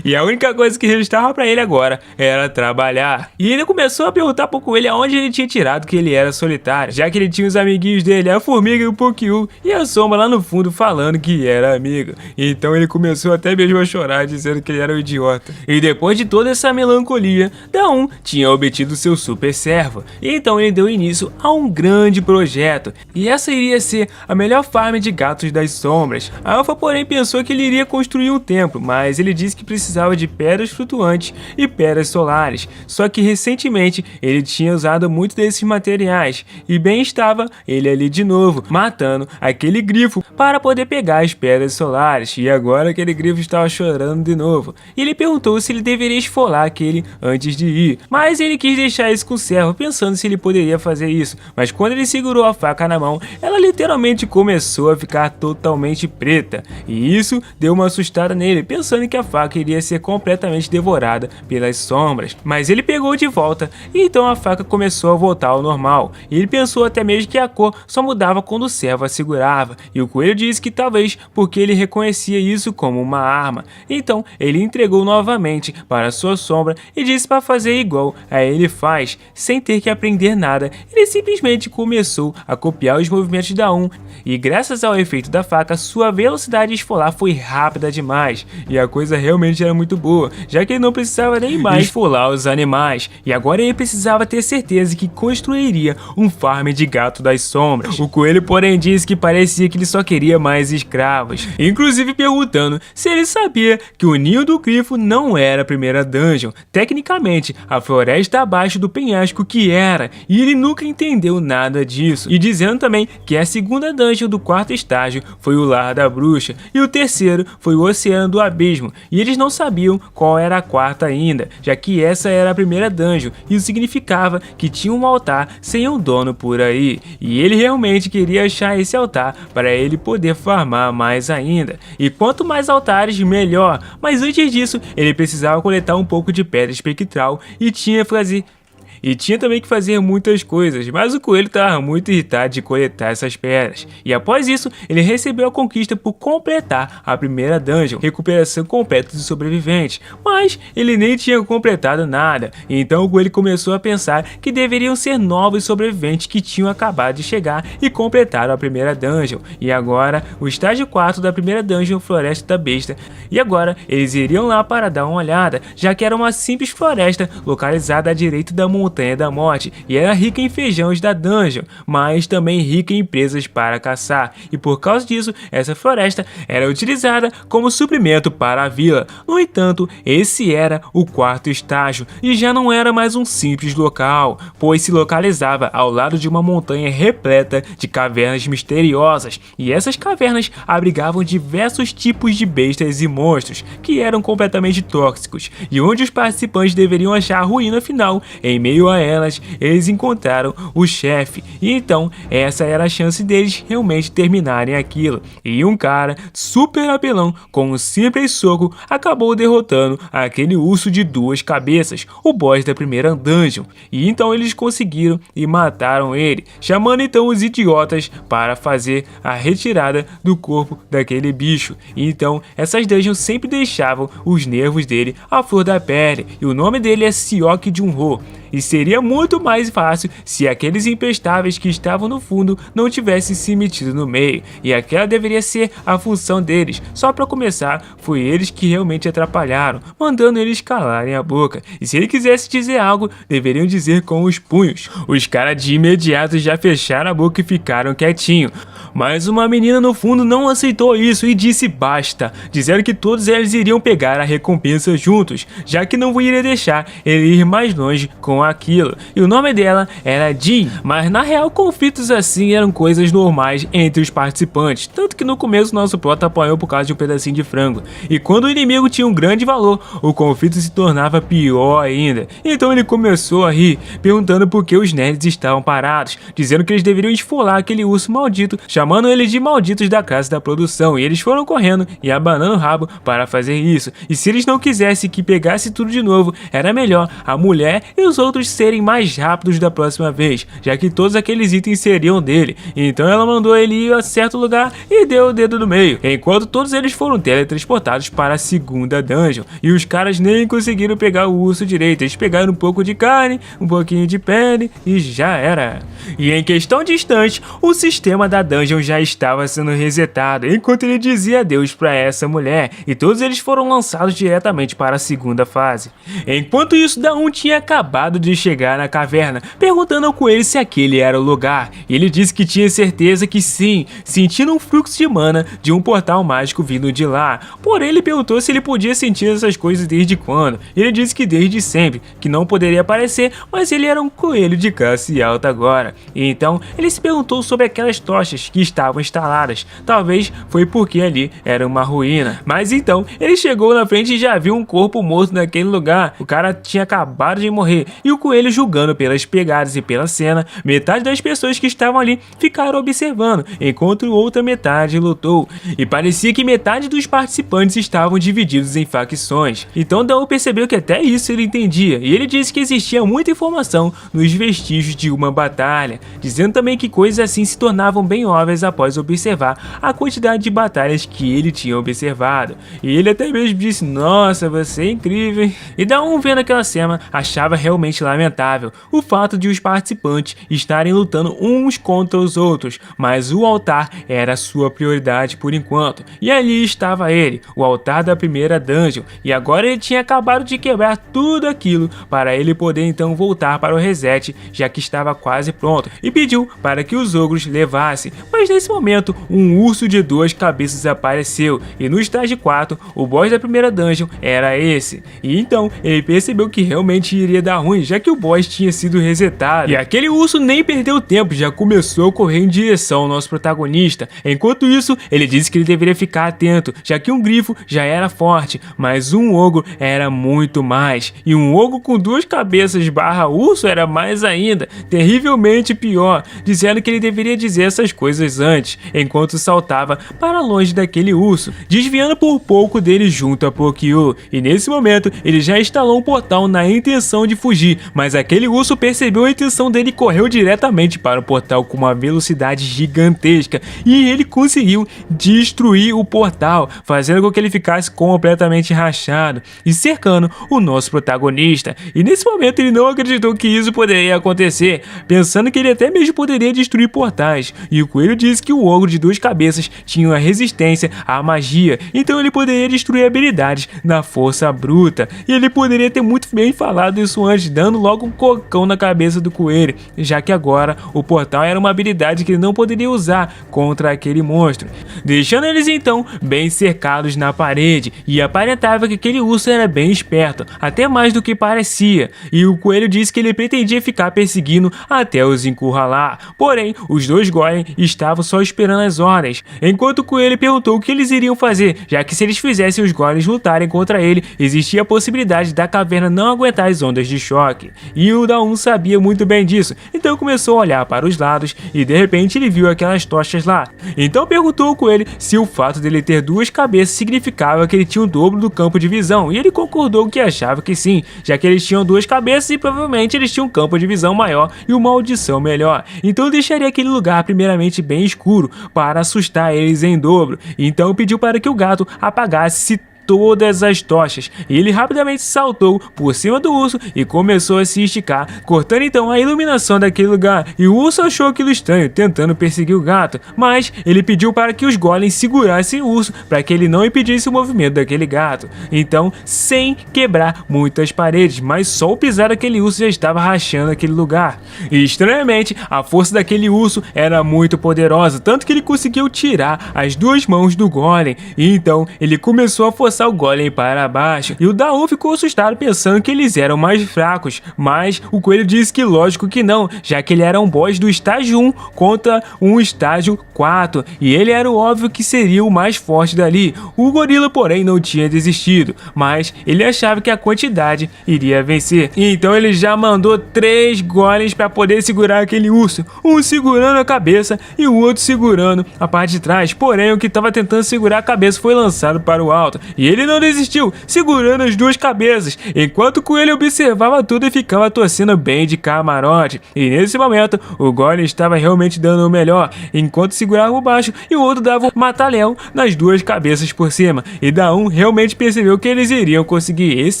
Speaker 1: E a única coisa que restava pra ele agora era trabalhar. E ele começou a perguntar pro coelho aonde ele tinha tirado que ele era solitário, já que ele tinha os amiguinhos dele, a formiga e o Pokyu, e a sombra lá no fundo falando que era amigo. Então ele começou até mesmo a chorar, dizendo que ele era um idiota. E depois de toda essa melancolia melancolia, Daum tinha obtido seu super servo, e então ele deu início a um grande projeto, e essa iria ser a melhor farm de gatos das sombras. A Alpha, porém, pensou que ele iria construir um templo, mas ele disse que precisava de pedras flutuantes e pedras solares, só que recentemente ele tinha usado muito desses materiais, e bem estava ele ali de novo, matando aquele grifo para poder pegar as pedras solares, e agora aquele grifo estava chorando de novo, e ele perguntou se ele deveria esfolar aquele antes de ir, mas ele quis deixar isso com o servo, pensando se ele poderia fazer isso, mas quando ele segurou a faca na mão, ela literalmente começou a ficar totalmente preta, e isso deu uma assustada nele, pensando que a faca iria ser completamente devorada pelas sombras, mas ele pegou de volta, e então a faca começou a voltar ao normal, e ele pensou até mesmo que a cor só mudava quando o servo a segurava, e o coelho disse que talvez porque ele reconhecia isso como uma arma, então ele entregou novamente para sua sombra e disse para fazer igual a ele faz, sem ter que aprender nada, ele simplesmente começou a copiar os movimentos da Daum, e graças ao efeito da faca, sua velocidade de esfolar foi rápida demais, e a coisa realmente era muito boa, já que ele não precisava nem mais esfolar os animais, e agora ele precisava ter certeza que construiria um farm de gato das sombras. O coelho, porém, disse que parecia que ele só queria mais escravos, inclusive perguntando se ele sabia que o ninho do grifo não era a primeira dungeon, tecnicamente a floresta abaixo do penhasco que era, e ele nunca entendeu nada disso, e dizendo também que a segunda dungeon do quarto estágio foi o lar da bruxa, e o terceiro foi o oceano do abismo, e eles não sabiam qual era a quarta ainda, já que essa era a primeira dungeon, e isso significava que tinha um altar sem um dono por aí, e ele realmente queria achar esse altar para ele poder farmar mais ainda, e quanto mais altares melhor, mas antes disso ele precisava coletar um pouco de pedra espectral e tinha também que fazer muitas coisas, mas o coelho estava muito irritado de coletar essas pedras. E após isso, ele recebeu a conquista por completar a primeira dungeon, recuperação completa dos sobreviventes, mas ele nem tinha completado nada, então o coelho começou a pensar que deveriam ser novos sobreviventes que tinham acabado de chegar e completaram a primeira dungeon, e agora o estágio 4 da primeira dungeon, Floresta da Besta, e agora eles iriam lá para dar uma olhada, já que era uma simples floresta localizada à direita da montanha da Morte, e era rica em feijões da dungeon, mas também rica em presas para caçar, e por causa disso, essa floresta era utilizada como suprimento para a vila. No entanto, esse era o quarto estágio, e já não era mais um simples local, pois se localizava ao lado de uma montanha repleta de cavernas misteriosas, e essas cavernas abrigavam diversos tipos de bestas e monstros, que eram completamente tóxicos, e onde os participantes deveriam achar a ruína final. Em meio a elas, eles encontraram o chefe, e então essa era a chance deles realmente terminarem aquilo, e um cara super apelão com um simples soco acabou derrotando aquele urso de 2 cabeças, o boss da primeira dungeon, e então eles conseguiram e mataram ele, chamando então os idiotas para fazer a retirada do corpo daquele bicho, e então essas dungeons sempre deixavam os nervos dele à flor da pele, e o nome dele é Siok Junho. E seria muito mais fácil se aqueles imprestáveis que estavam no fundo não tivessem se metido no meio, e aquela deveria ser a função deles. Só para começar, foi eles que realmente atrapalharam, mandando eles calarem a boca, e se ele quisesse dizer algo, deveriam dizer com os punhos. Os caras de imediato já fecharam a boca e ficaram quietinhos, mas uma menina no fundo não aceitou isso e disse basta, dizendo que todos eles iriam pegar a recompensa juntos, já que não iria deixar ele ir mais longe com aquilo, e o nome dela era Jean, mas na real conflitos assim eram coisas normais entre os participantes, tanto que no começo nosso prota apanhou por causa de um pedacinho de frango, e quando o inimigo tinha um grande valor, o conflito se tornava pior ainda, então ele começou a rir, perguntando por que os nerds estavam parados, dizendo que eles deveriam esfolar aquele urso maldito, chamando eles de malditos da casa da produção, e eles foram correndo e abanando o rabo para fazer isso, e se eles não quisessem que pegasse tudo de novo, era melhor a mulher e os outros vamos serem mais rápidos da próxima vez, já que todos aqueles itens seriam dele. Então ela mandou ele ir a certo lugar e deu o dedo no meio, enquanto todos eles foram teletransportados para a segunda dungeon. E os caras nem conseguiram pegar o urso direito, eles pegaram um pouco de carne, um pouquinho de pele e já era. E em questão de instantes, o sistema da dungeon já estava sendo resetado, enquanto ele dizia adeus para essa mulher, e todos eles foram lançados diretamente para a segunda fase. Enquanto isso, Daum tinha acabado de chegar na caverna, perguntando ao coelho se aquele era o lugar. Ele disse que tinha certeza que sim, sentindo um fluxo de mana de um portal mágico vindo de lá. Porém, ele perguntou se ele podia sentir essas coisas desde quando. Ele disse que desde sempre, que não poderia aparecer, mas ele era um coelho de classe alta agora. E então, ele se perguntou sobre aquelas tochas que estavam instaladas. Talvez foi porque ali era uma ruína. Mas então, ele chegou na frente e já viu um corpo morto naquele lugar. O cara tinha acabado de morrer. E o coelho, julgando pelas pegadas e pela cena, metade das pessoas que estavam ali ficaram observando, enquanto outra metade lutou. E parecia que metade dos participantes estavam divididos em facções. Então Daum percebeu que até isso ele entendia. E ele disse que existia muita informação nos vestígios de uma batalha, dizendo também que coisas assim se tornavam bem óbvias após observar a quantidade de batalhas que ele tinha observado. E ele até mesmo disse: nossa, você é incrível, hein? E Daum, vendo aquela cena, achava realmente lamentável o fato de os participantes estarem lutando uns contra os outros, mas o altar era sua prioridade por enquanto. E ali estava ele, o altar da primeira dungeon, e agora ele tinha acabado de quebrar tudo aquilo para ele poder então voltar para o reset, já que estava quase pronto, e pediu para que os ogros levassem. Mas nesse momento, um urso de 2 cabeças apareceu, e no estágio 4, o boss da primeira dungeon era esse. E então, ele percebeu que realmente iria dar ruim, já que o boss tinha sido resetado. E aquele urso nem perdeu tempo, já começou a correr em direção ao nosso protagonista. Enquanto isso, ele disse que ele deveria ficar atento, já que um grifo já era forte, mas um ogro era muito mais. E um ogro com 2 cabeças barra urso era mais ainda, terrivelmente pior, dizendo que ele deveria dizer essas coisas antes, enquanto saltava para longe daquele urso, desviando por pouco dele junto a Pokio. E nesse momento, ele já instalou um portal na intenção de fugir, mas aquele urso percebeu a intenção dele e correu diretamente para o portal com uma velocidade gigantesca, e ele conseguiu destruir o portal, fazendo com que ele ficasse completamente rachado e cercando o nosso protagonista. E nesse momento ele não acreditou que isso poderia acontecer, pensando que ele até mesmo poderia destruir portais. E o coelho disse que o ogro de 2 cabeças tinha uma resistência à magia, então ele poderia destruir habilidades na força bruta. E ele poderia ter muito bem falado isso antes, dando logo um cocão na cabeça do coelho, já que agora o portal era uma habilidade que ele não poderia usar contra aquele monstro, deixando eles então bem cercados na parede. E aparentava que aquele urso era bem esperto, até mais do que parecia, e o coelho disse que ele pretendia ficar perseguindo até os encurralar. Porém, os 2 golem estavam só esperando as ordens, enquanto o coelho perguntou o que eles iriam fazer, já que se eles fizessem os golems lutarem contra ele, existia a possibilidade da caverna não aguentar as ondas de choque. E o Daum sabia muito bem disso, então começou a olhar para os lados e de repente ele viu aquelas tochas lá. Então perguntou ao coelho se o fato dele ter 2 cabeças significava que ele tinha o dobro do campo de visão, e ele concordou que achava que sim, já que eles tinham 2 cabeças e provavelmente eles tinham um campo de visão maior e uma audição melhor. Então deixaria aquele lugar primeiramente bem escuro para assustar eles em dobro. Então pediu para que o gato apagasse todas as tochas, e ele rapidamente saltou por cima do urso e começou a se esticar, cortando então a iluminação daquele lugar. E o urso achou aquilo estranho, tentando perseguir o gato, mas ele pediu para que os golems segurassem o urso para que ele não impedisse o movimento daquele gato. Então, sem quebrar muitas paredes, mas só o pisar daquele urso já estava rachando aquele lugar. E estranhamente, a força daquele urso era muito poderosa, tanto que ele conseguiu tirar as 2 mãos do golem, e então ele começou a forçar o golem para baixo. E o Daum ficou assustado pensando que eles eram mais fracos, mas o coelho disse que lógico que não, já que ele era um boss do estágio 1 contra um estágio 4, e ele era o óbvio que seria o mais forte dali. O gorila porém não tinha desistido, mas ele achava que a quantidade iria vencer, e então ele já mandou 3 golems para poder segurar aquele urso, um segurando a cabeça e o outro segurando a parte de trás. Porém, o que estava tentando segurar a cabeça foi lançado para o alto, e e ele não desistiu, segurando as duas cabeças, enquanto o coelho observava tudo e ficava torcendo bem de camarote. E nesse momento, o golem estava realmente dando o melhor, enquanto segurava o baixo e o outro dava um mata-leão nas duas cabeças por cima. E Daum realmente percebeu que eles iriam conseguir. Esse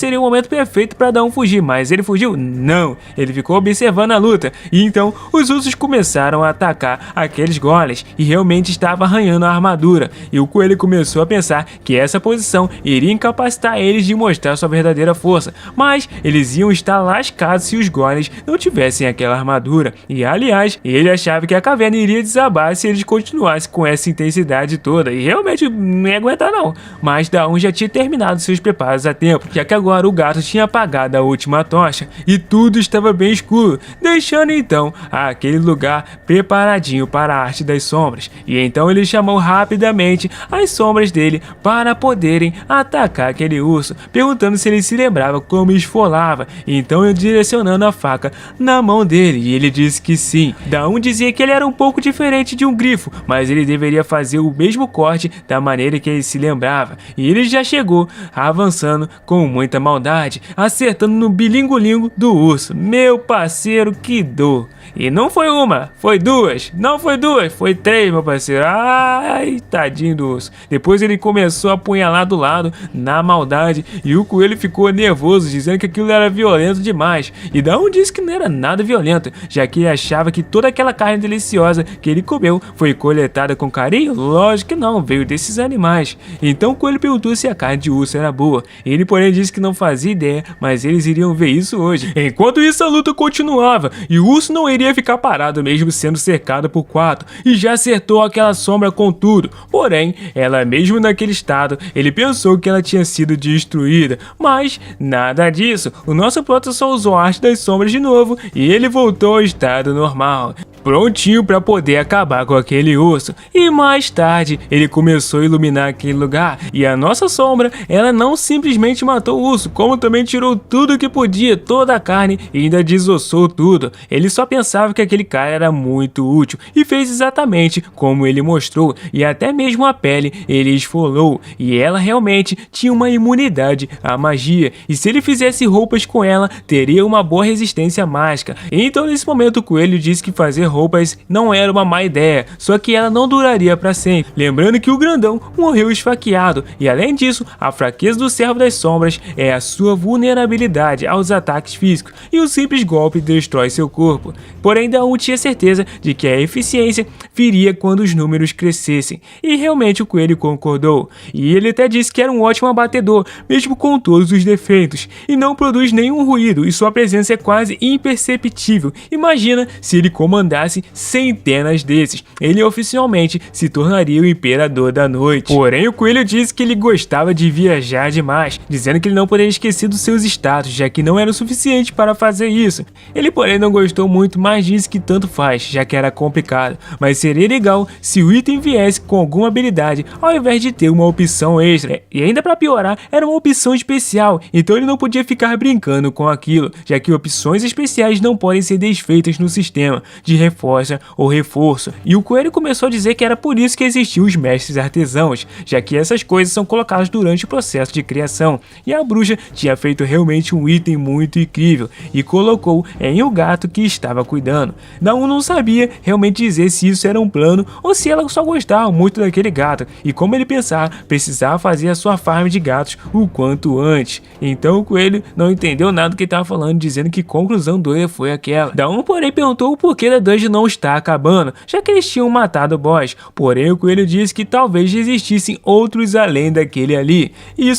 Speaker 1: seria o momento perfeito para Daum fugir, mas ele fugiu? Não, ele ficou observando a luta. E então os ursos começaram a atacar aqueles golems e realmente estava arranhando a armadura. E o coelho começou a pensar que essa posição iria incapacitar eles de mostrar sua verdadeira força, mas eles iam estar lascados se os golems não tivessem aquela armadura. E aliás, ele achava que a caverna iria desabar se eles continuassem com essa intensidade toda, e realmente não ia aguentar não. Mas Daum já tinha terminado seus preparos a tempo, já que agora o gato tinha apagado a última tocha e tudo estava bem escuro, deixando então aquele lugar preparadinho para a arte das sombras. E então ele chamou rapidamente as sombras dele para poderem atacar aquele urso, perguntando se ele se lembrava como esfolava, então eu direcionando a faca na mão dele, e ele disse que sim. Daum dizia que ele era um pouco diferente de um grifo, mas ele deveria fazer o mesmo corte da maneira que ele se lembrava, e ele já chegou avançando com muita maldade, acertando no bilingolingo do urso. Meu parceiro, que dor! E não foi uma, foi duas, não foi duas, foi três, meu parceiro. Ai, tadinho do urso. Depois ele começou a apunhalar do lado, na maldade, e o coelho ficou nervoso, dizendo que aquilo era violento demais. E Daum disse que não era nada violento, já que ele achava que toda aquela carne deliciosa que ele comeu foi coletada com carinho. Lógico que não, veio desses animais. Então o coelho perguntou se a carne de urso era boa. Ele, porém, disse que não fazia ideia, mas eles iriam ver isso hoje. Enquanto isso, a luta continuava, e o urso não iria ficar parado mesmo sendo cercado por quatro, e já acertou aquela sombra com tudo. Porém, ela mesmo naquele estado, ele pensou que ela tinha sido destruída, mas nada disso. O nosso prota só usou a arte das sombras de novo e ele voltou ao estado normal, prontinho para poder acabar com aquele urso. E mais tarde ele começou a iluminar aquele lugar, e a nossa sombra, ela não simplesmente matou o urso, como também tirou tudo que podia, toda a carne, e ainda desossou tudo. Ele só pensava que aquele cara era muito útil e fez exatamente como ele mostrou, e até mesmo a pele ele esfolou, e ela realmente tinha uma imunidade à magia, e se ele fizesse roupas com ela, teria uma boa resistência mágica. Então nesse momento o coelho disse que fazer roupas não era uma má ideia, só que ela não duraria para sempre. Lembrando que o grandão morreu esfaqueado, e além disso, a fraqueza do servo das sombras é a sua vulnerabilidade aos ataques físicos, e o simples golpe destrói seu corpo. Porém, Daum tinha certeza de que a eficiência viria quando os números crescessem, e realmente o coelho concordou. E ele até disse que era um ótimo abatedor, mesmo com todos os defeitos, e não produz nenhum ruído, e sua presença é quase imperceptível. Imagina se ele comandasse centenas desses, ele oficialmente se tornaria o imperador da noite. Porém, o coelho disse que ele gostava de viajar demais, dizendo que ele não poderia esquecer dos seus status, já que não era o suficiente para fazer isso. Ele, porém, não gostou muito, mas disse que tanto faz, já que era complicado, mas seria legal se o item viesse com alguma habilidade, ao invés de ter uma opção extra. E ainda para piorar, era uma opção especial, então ele não podia ficar brincando com aquilo, já que opções especiais não podem ser desfeitas no sistema de reforça ou reforço. E o coelho começou a dizer que era por isso que existiam os mestres artesãos, já que essas coisas são colocadas durante o processo de criação, e a bruxa tinha feito realmente um item muito incrível e colocou em o gato que estava cuidando. Daum não sabia realmente dizer se isso era um plano ou se ela só gostava muito daquele gato, e como ele pensava, precisava fazer a sua farm de gatos o quanto antes. Então o coelho não entendeu nada do que estava falando, dizendo que conclusão doida foi aquela. Daum, porém, perguntou o porquê da dungeon não estar acabando, já que eles tinham matado o boss. Porém, o coelho disse que talvez existissem outros além daquele ali. E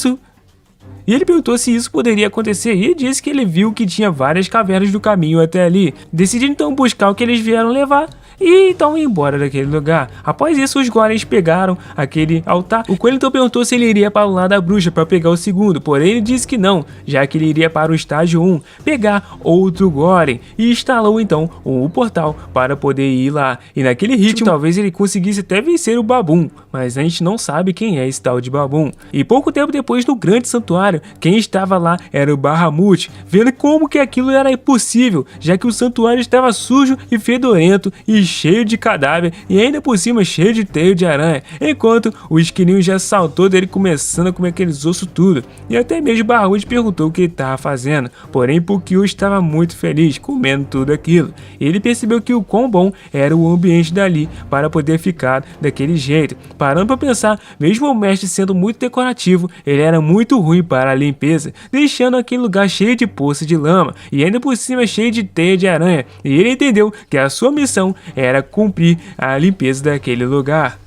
Speaker 1: ele perguntou se isso poderia acontecer, e disse que ele viu que tinha várias cavernas do caminho até ali. Decidiu então buscar o que eles vieram levar e então ir embora daquele lugar. Após isso, os golems pegaram aquele altar. O coelho então perguntou se ele iria para o lado da bruxa para pegar o segundo, porém ele disse que não, já que ele iria para o estágio 1 pegar outro golem, e instalou então o portal para poder ir lá. E naquele ritmo talvez ele conseguisse até vencer o Babum, mas a gente não sabe quem é esse tal de Babum. E pouco tempo depois, no grande santuário, quem estava lá era o Bahamut, vendo como que aquilo era impossível, já que o santuário estava sujo e fedorento e cheio de cadáver e ainda por cima cheio de teio de aranha, enquanto o esquilinho já saltou dele começando a comer aqueles ossos tudo. E até mesmo Barbudo perguntou o que ele estava fazendo, porém Pukio estava muito feliz comendo tudo aquilo. Ele percebeu que o quão bom era o ambiente dali para poder ficar daquele jeito. Parando para pensar, mesmo o mestre sendo muito decorativo, ele era muito ruim para a limpeza, deixando aquele lugar cheio de poça de lama e ainda por cima cheio de teia de aranha, e ele entendeu que a sua missão era cumprir a limpeza daquele lugar.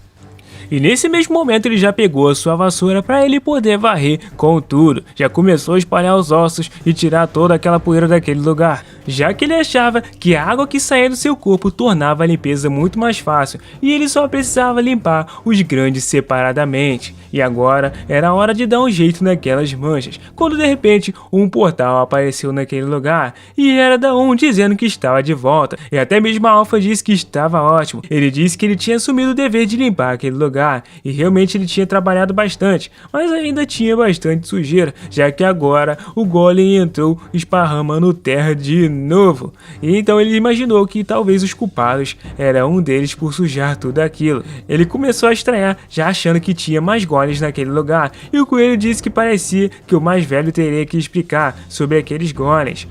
Speaker 1: E nesse mesmo momento ele já pegou a sua vassoura para ele poder varrer com tudo. Já começou a espalhar os ossos e tirar toda aquela poeira daquele lugar, já que ele achava que a água que saía do seu corpo tornava a limpeza muito mais fácil e ele só precisava limpar os grandes separadamente. E agora era a hora de dar um jeito naquelas manchas, quando de repente um portal apareceu naquele lugar e era Daon dizendo que estava de volta, e até mesmo a Alpha disse que estava ótimo. Ele disse que ele tinha assumido o dever de limpar aquele lugar e realmente ele tinha trabalhado bastante, mas ainda tinha bastante sujeira, já que agora o Golem entrou esparramando terra de novo. E então ele imaginou que talvez os culpados era um deles por sujar tudo aquilo. Ele começou a estranhar, já achando que tinha mais golems naquele lugar, e o coelho disse que parecia que o mais velho teria que explicar sobre aqueles golems.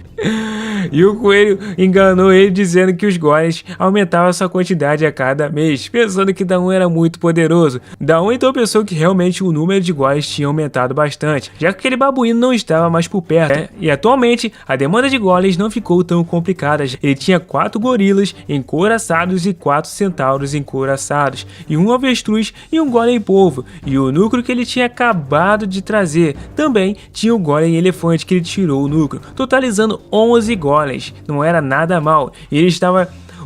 Speaker 1: E o coelho enganou ele dizendo que os golems aumentavam sua quantidade a cada mês, pensando que Daon era muito poderoso. Daon então pensou que realmente o número de golems tinha aumentado bastante, já que aquele babuíno não estava mais por perto, E atualmente a demanda de golems não ficou tão complicada. Ele tinha 4 gorilas encouraçados e 4 centauros encouraçados, e um avestruz e um golem polvo, e o núcleo que ele tinha acabado de trazer também tinha o golem elefante que ele tirou o núcleo, totalizando 11 golems. Não era nada mal.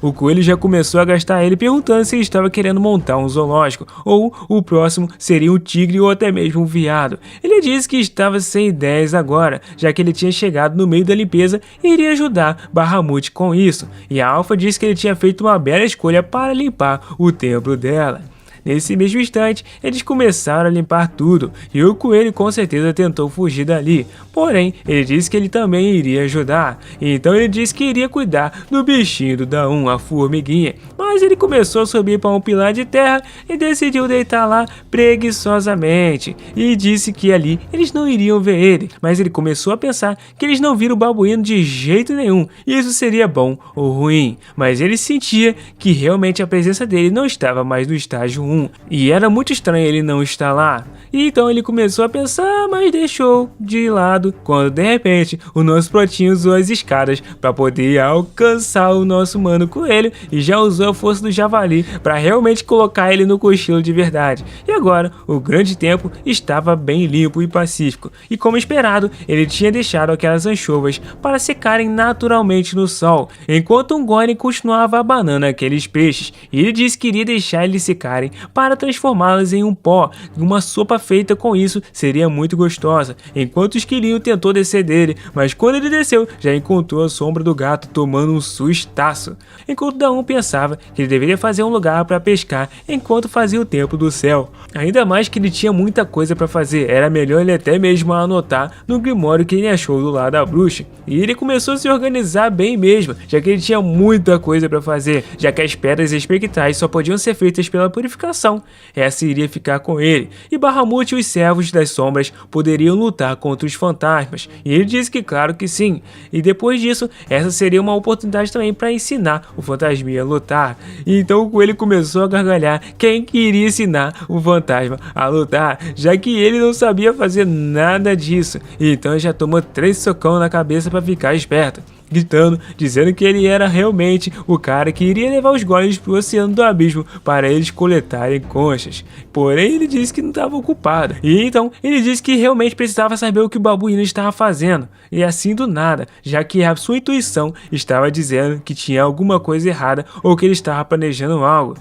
Speaker 1: O coelho já começou a gastar ele perguntando se ele estava querendo montar um zoológico, ou o próximo seria um tigre ou até mesmo um veado. Ele disse que estava sem ideias agora, já que ele tinha chegado no meio da limpeza e iria ajudar Bahamut com isso. E a Alpha disse que ele tinha feito uma bela escolha para limpar o templo dela. Nesse mesmo instante, eles começaram a limpar tudo, e o coelho com certeza tentou fugir dali, porém, ele disse que ele também iria ajudar, então ele disse que iria cuidar do bichinho do Daon, a formiguinha, mas ele começou a subir para um pilar de terra e decidiu deitar lá preguiçosamente, e disse que ali eles não iriam ver ele, mas ele começou a pensar que eles não viram o babuíno de jeito nenhum, e isso seria bom ou ruim, mas ele sentia que realmente a presença dele não estava mais no estágio 1, e era muito estranho ele não estar lá. E então ele começou a pensar, mas deixou de lado, quando de repente o nosso Protinho usou as escadas para poder alcançar o nosso mano coelho e já usou a força do javali para realmente colocar ele no cochilo de verdade. E agora o grande tempo estava bem limpo e pacífico, e como esperado, ele tinha deixado aquelas anchovas para secarem naturalmente no sol, enquanto um golem continuava abanando aqueles peixes, e ele disse que iria deixar eles secarem para transformá-las em um pó. Uma sopa feita com isso seria muito gostosa, enquanto o esquilinho tentou descer dele, mas quando ele desceu, já encontrou a sombra do gato tomando um sustaço. Enquanto Daon pensava que ele deveria fazer um lugar para pescar enquanto fazia o templo do céu. Ainda mais que ele tinha muita coisa para fazer, era melhor ele até mesmo anotar no grimório que ele achou do lado da bruxa. E ele começou a se organizar bem mesmo, já que ele tinha muita coisa para fazer, já que as pedras espectrais só podiam ser feitas pela purificação. Essa iria ficar com ele, e Bahamut e os servos das sombras poderiam lutar contra os fantasmas, e ele disse que claro que sim, e depois disso, essa seria uma oportunidade também para ensinar o fantasminha a lutar. E então o coelho começou a gargalhar quem queria ensinar o fantasma a lutar, já que ele não sabia fazer nada disso, e então já tomou 3 socão na cabeça para ficar esperto, gritando, dizendo que ele era realmente o cara que iria levar os golems para o oceano do abismo para eles coletarem conchas. Porém, ele disse que não estava ocupado. E então, ele disse que realmente precisava saber o que o babuíno estava fazendo. E assim do nada, já que a sua intuição estava dizendo que tinha alguma coisa errada ou que ele estava planejando algo.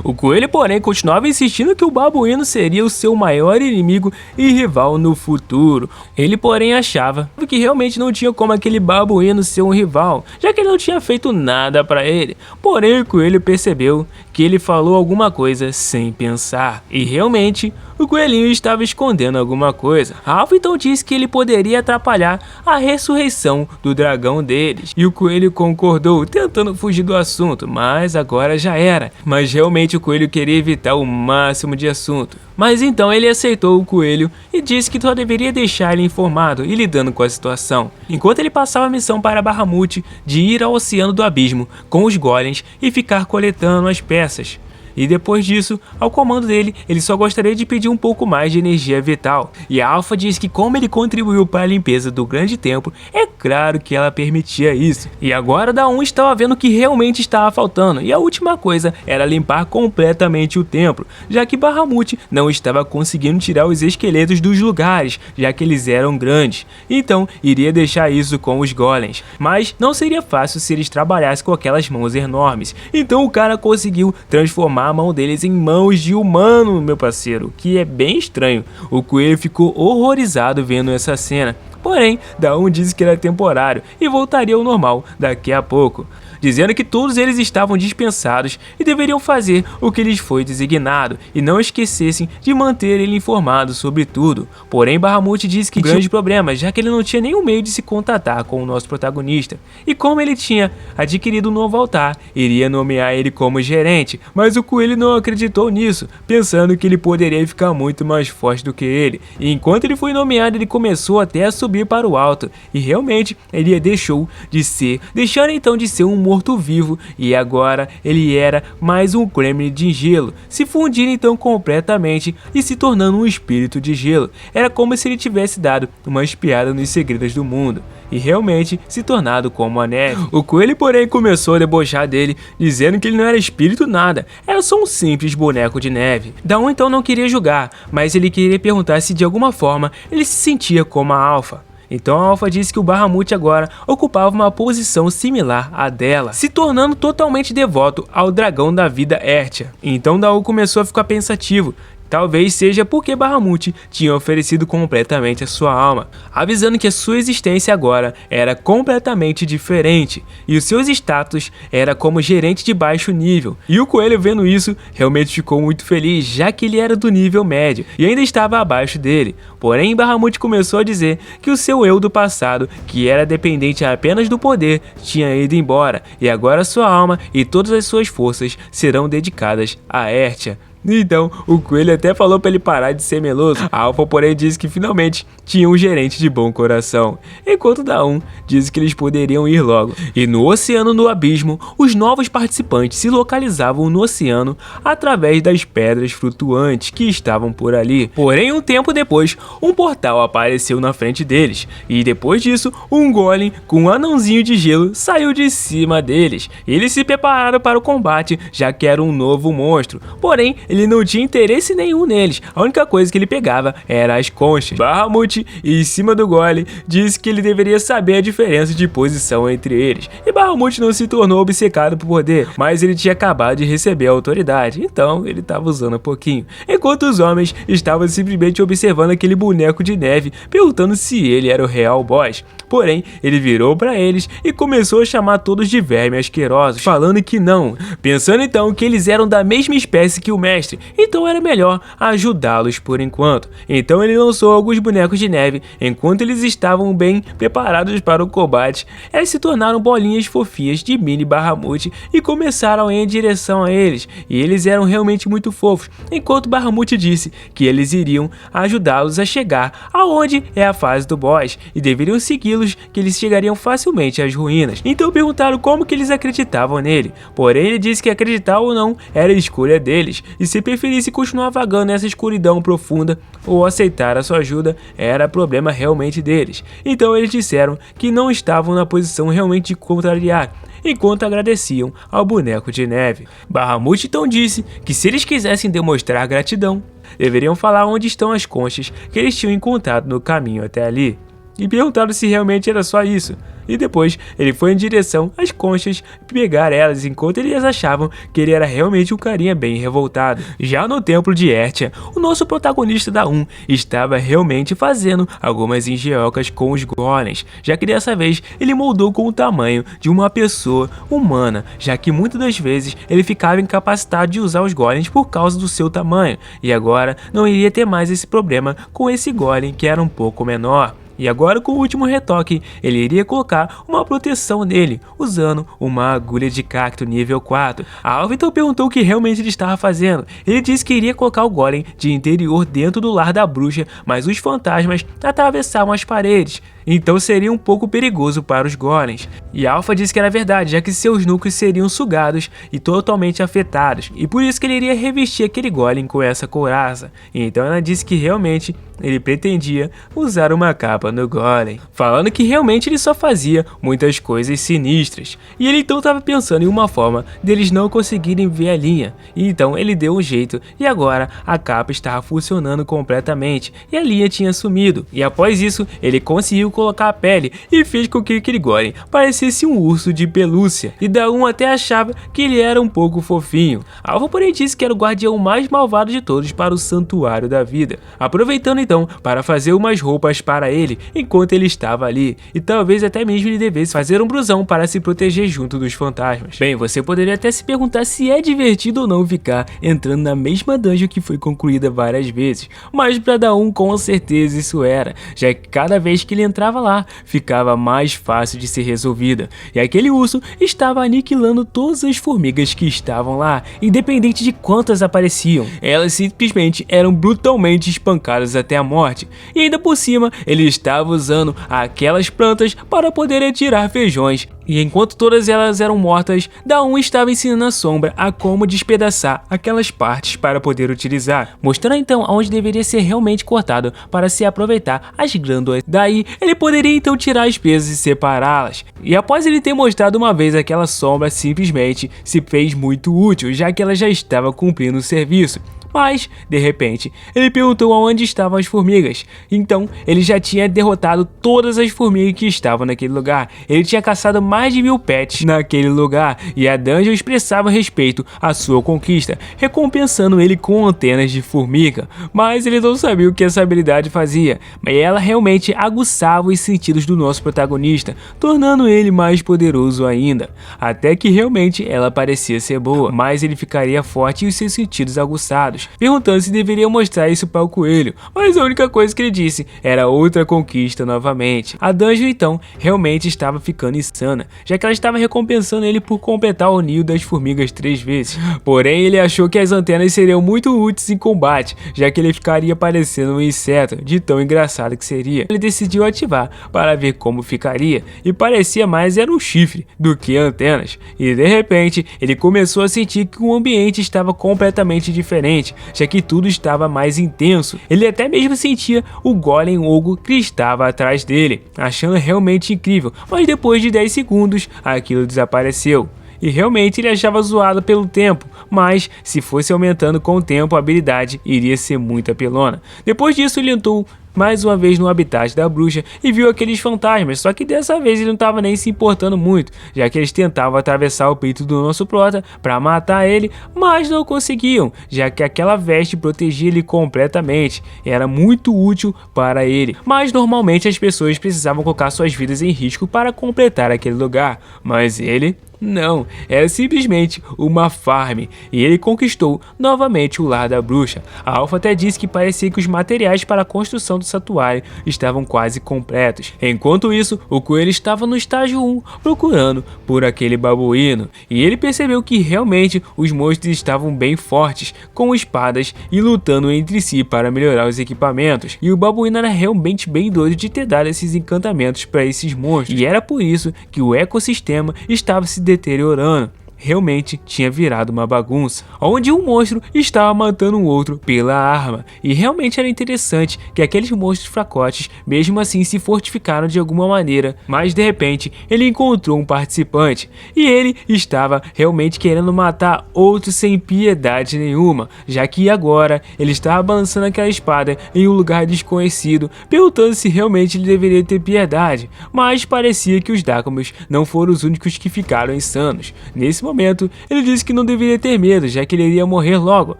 Speaker 1: O coelho, porém, continuava insistindo que o babuíno seria o seu maior inimigo e rival no futuro. Ele, porém, achava que realmente não tinha como aquele babuíno ser um rival, já que ele não tinha feito nada para ele. Porém, o coelho percebeu que ele falou alguma coisa sem pensar. E realmente, o coelhinho estava escondendo alguma coisa. Alpha então disse que ele poderia atrapalhar a ressurreição do dragão deles. E o coelho concordou, tentando fugir do assunto, mas agora já era. Mas realmente o coelho queria evitar o máximo de assunto. Mas então ele aceitou o coelho e disse que só deveria deixar ele informado e lidando com a situação. Enquanto ele passava a missão para Bahamut de ir ao Oceano do Abismo com os golems e ficar coletando as peças. E depois disso, ao comando dele, ele só gostaria de pedir um pouco mais de energia vital. E a Alpha diz que como ele contribuiu para a limpeza do grande templo, é claro que ela permitia isso. E agora Daum estava vendo o que realmente estava faltando, e a última coisa era limpar completamente o templo, já que Bahamut não estava conseguindo tirar os esqueletos dos lugares, já que eles eram grandes. Então, iria deixar isso com os golems. Mas não seria fácil se eles trabalhassem com aquelas mãos enormes. Então o cara conseguiu transformar a mão deles em mãos de humano, meu parceiro, que é bem estranho. O coelho ficou horrorizado vendo essa cena. Porém, Daum disse que era temporário e voltaria ao normal daqui a pouco, dizendo que todos eles estavam dispensados e deveriam fazer o que lhes foi designado e não esquecessem de manter ele informado sobre tudo. Porém, Bahamut disse que tinha grande problema, já que ele não tinha nenhum meio de se contatar com o nosso protagonista. E como ele tinha adquirido um novo altar, iria nomear ele como gerente, mas o coelho não acreditou nisso, pensando que ele poderia ficar muito mais forte do que ele. E enquanto ele foi nomeado, ele começou até a subir para o alto, e realmente ele deixou de ser, deixando então de ser um morto-vivo, e agora ele era mais um Gremlin de gelo, se fundindo então completamente e se tornando um espírito de gelo. Era como se ele tivesse dado uma espiada nos segredos do mundo e realmente se tornado como a neve. O coelho, porém, começou a debochar dele, dizendo que ele não era espírito nada, era só um simples boneco de neve. Daum então não queria julgar, mas ele queria perguntar se de alguma forma ele se sentia como a Alpha. Então a Alpha disse que o Bahamut agora ocupava uma posição similar à dela, se tornando totalmente devoto ao dragão da vida Ertia. Então Daum começou a ficar pensativo. Talvez seja porque Bahamut tinha oferecido completamente a sua alma, avisando que a sua existência agora era completamente diferente e os seus status era como gerente de baixo nível. E o coelho, vendo isso, realmente ficou muito feliz, já que ele era do nível médio e ainda estava abaixo dele. Porém, Bahamut começou a dizer que o seu eu do passado, que era dependente apenas do poder, tinha ido embora e agora sua alma e todas as suas forças serão dedicadas a Ertia. Então, o coelho até falou para ele parar de ser meloso. A Alpha, porém, disse que finalmente tinha um gerente de bom coração, enquanto Daum disse que eles poderiam ir logo. E no Oceano do Abismo, os novos participantes se localizavam no oceano através das pedras flutuantes que estavam por ali. Porém, um tempo depois, um portal apareceu na frente deles, e depois disso, um golem com um anãozinho de gelo saiu de cima deles. Eles se prepararam para o combate, já que era um novo monstro. Porém, ele não tinha interesse nenhum neles, a única coisa que ele pegava era as conchas. Bahamut, em cima do golem, disse que ele deveria saber a diferença de posição entre eles, e Bahamut não se tornou obcecado por poder, mas ele tinha acabado de receber a autoridade, então ele estava usando um pouquinho, enquanto os homens estavam simplesmente observando aquele boneco de neve, perguntando se ele era o real boss. Porém, ele virou para eles e começou a chamar todos de vermes asquerosos, falando que não, pensando então que eles eram da mesma espécie que o mestre, então era melhor ajudá-los por enquanto. Então ele lançou alguns bonecos de neve. Enquanto eles estavam bem preparados para o combate, eles se tornaram bolinhas fofinhas de mini Bahamut e começaram a ir em direção a eles, e eles eram realmente muito fofos, enquanto Bahamut disse que eles iriam ajudá-los a chegar aonde é a fase do boss, e deveriam segui-los, que eles chegariam facilmente às ruínas. Então perguntaram como que eles acreditavam nele, porém ele disse que acreditar ou não era a escolha deles, e se preferisse continuar vagando nessa escuridão profunda ou aceitar a sua ajuda, era problema realmente deles. Então eles disseram que não estavam na posição realmente de contrariar, enquanto agradeciam ao boneco de neve. Bahamut então disse que se eles quisessem demonstrar gratidão, deveriam falar onde estão as conchas que eles tinham encontrado no caminho até ali. E perguntaram se realmente era só isso. e depois ele foi em direção às conchas pegar elas, enquanto eles achavam que ele era realmente um carinha bem revoltado. Já no templo de Ertia, o nosso protagonista da 1 estava realmente fazendo algumas engenhocas com os golems, já que dessa vez ele moldou com o tamanho de uma pessoa humana, já que muitas das vezes ele ficava incapacitado de usar os golems por causa do seu tamanho, e agora não iria ter mais esse problema com esse golem que era um pouco menor. E agora, com o último retoque, ele iria colocar uma proteção nele, usando uma agulha de cacto nível 4. A Alva então perguntou o que realmente ele estava fazendo. Ele disse que iria colocar o golem de interior dentro do lar da bruxa, mas os fantasmas atravessavam as paredes, então seria um pouco perigoso para os golems. E Alpha disse que era verdade, já que seus núcleos seriam sugados e totalmente afetados, e por isso que ele iria revestir aquele golem com essa couraça. Então ela disse que realmente ele pretendia usar uma capa no golem, falando que realmente ele só fazia muitas coisas sinistras. E ele então estava pensando em uma forma deles não conseguirem ver a linha, e então ele deu um jeito, e agora a capa estava funcionando completamente, e a linha tinha sumido. E após isso, ele conseguiu colocar a pele e fez com que aquele golem parecesse um urso de pelúcia, e Daum até achava que ele era um pouco fofinho. Alva porém disse que era o guardião mais malvado de todos para o Santuário da Vida, aproveitando então para fazer umas roupas para ele enquanto ele estava ali, e talvez até mesmo ele devesse fazer um brusão para se proteger junto dos fantasmas. Bem, você poderia até se perguntar se é divertido ou não ficar entrando na mesma dungeon que foi concluída várias vezes, mas para Daum com certeza isso era, já que cada vez que ele entrava lá, ficava mais fácil de ser resolvida, e aquele urso estava aniquilando todas as formigas que estavam lá, independente de quantas apareciam. Elas simplesmente eram brutalmente espancadas até a morte, e ainda por cima ele estava usando aquelas plantas para poder atirar feijões. E enquanto todas elas eram mortas, Daum estava ensinando a Sombra a como despedaçar aquelas partes para poder utilizar, mostrando então aonde deveria ser realmente cortado para se aproveitar as glândulas. Daí ele poderia então tirar as presas e separá-las. E após ele ter mostrado uma vez, aquela sombra simplesmente se fez muito útil, já que ela já estava cumprindo o serviço. Mas, de repente, ele perguntou aonde estavam as formigas. Então, ele já tinha derrotado todas as formigas que estavam naquele lugar. Ele tinha caçado mais de 1000 pets naquele lugar, e a dungeon expressava respeito à sua conquista, recompensando ele com antenas de formiga. Mas ele não sabia o que essa habilidade fazia, mas ela realmente aguçava os sentidos do nosso protagonista, tornando ele mais poderoso ainda. Até que realmente ela parecia ser boa, mas ele ficaria forte e os seus sentidos aguçados, perguntando se deveria mostrar isso para o coelho, mas a única coisa que ele disse era outra conquista novamente. A dungeon então realmente estava ficando insana, já que ela estava recompensando ele por completar o ninho das formigas 3 vezes. Porém, ele achou que as antenas seriam muito úteis em combate, já que ele ficaria parecendo um inseto, de tão engraçado que seria. Ele decidiu ativar para ver como ficaria, e parecia mais era um chifre do que antenas. E de repente, ele começou a sentir que o ambiente estava completamente diferente, já que tudo estava mais intenso. Ele até mesmo sentia o golem ogro que estava atrás dele, achando realmente incrível, mas depois de 10 segundos, aquilo desapareceu. E realmente ele achava zoado pelo tempo, mas se fosse aumentando com o tempo, a habilidade iria ser muito apelona. Depois disso, ele entrou mais uma vez no habitat da bruxa e viu aqueles fantasmas, só que dessa vez ele não estava nem se importando muito, já que eles tentavam atravessar o peito do nosso prota para matar ele, mas não conseguiam, já que aquela veste protegia ele completamente, era muito útil para ele. Mas normalmente as pessoas precisavam colocar suas vidas em risco para completar aquele lugar, mas ele não, era simplesmente uma farm, e ele conquistou novamente o lar da bruxa. A Alpha até disse que parecia que os materiais para a construção do santuário estavam quase completos. Enquanto isso, o coelho estava no estágio 1 procurando por aquele babuíno, e ele percebeu que realmente os monstros estavam bem fortes, com espadas e lutando entre si para melhorar os equipamentos, e o babuíno era realmente bem doido de ter dado esses encantamentos para esses monstros, e era por isso que o ecossistema estava se deteriorando. realmente tinha virado uma bagunça, onde um monstro estava matando o outro pela arma. E realmente era interessante que aqueles monstros fracotes, mesmo assim, se fortificaram de alguma maneira, mas de repente ele encontrou um participante e ele estava realmente querendo matar outro sem piedade nenhuma, já que agora ele estava balançando aquela espada em um lugar desconhecido, perguntando se realmente ele deveria ter piedade, mas parecia que os Dakamons não foram os únicos que ficaram insanos. Nesse momento, ele disse que não deveria ter medo, já que ele iria morrer logo,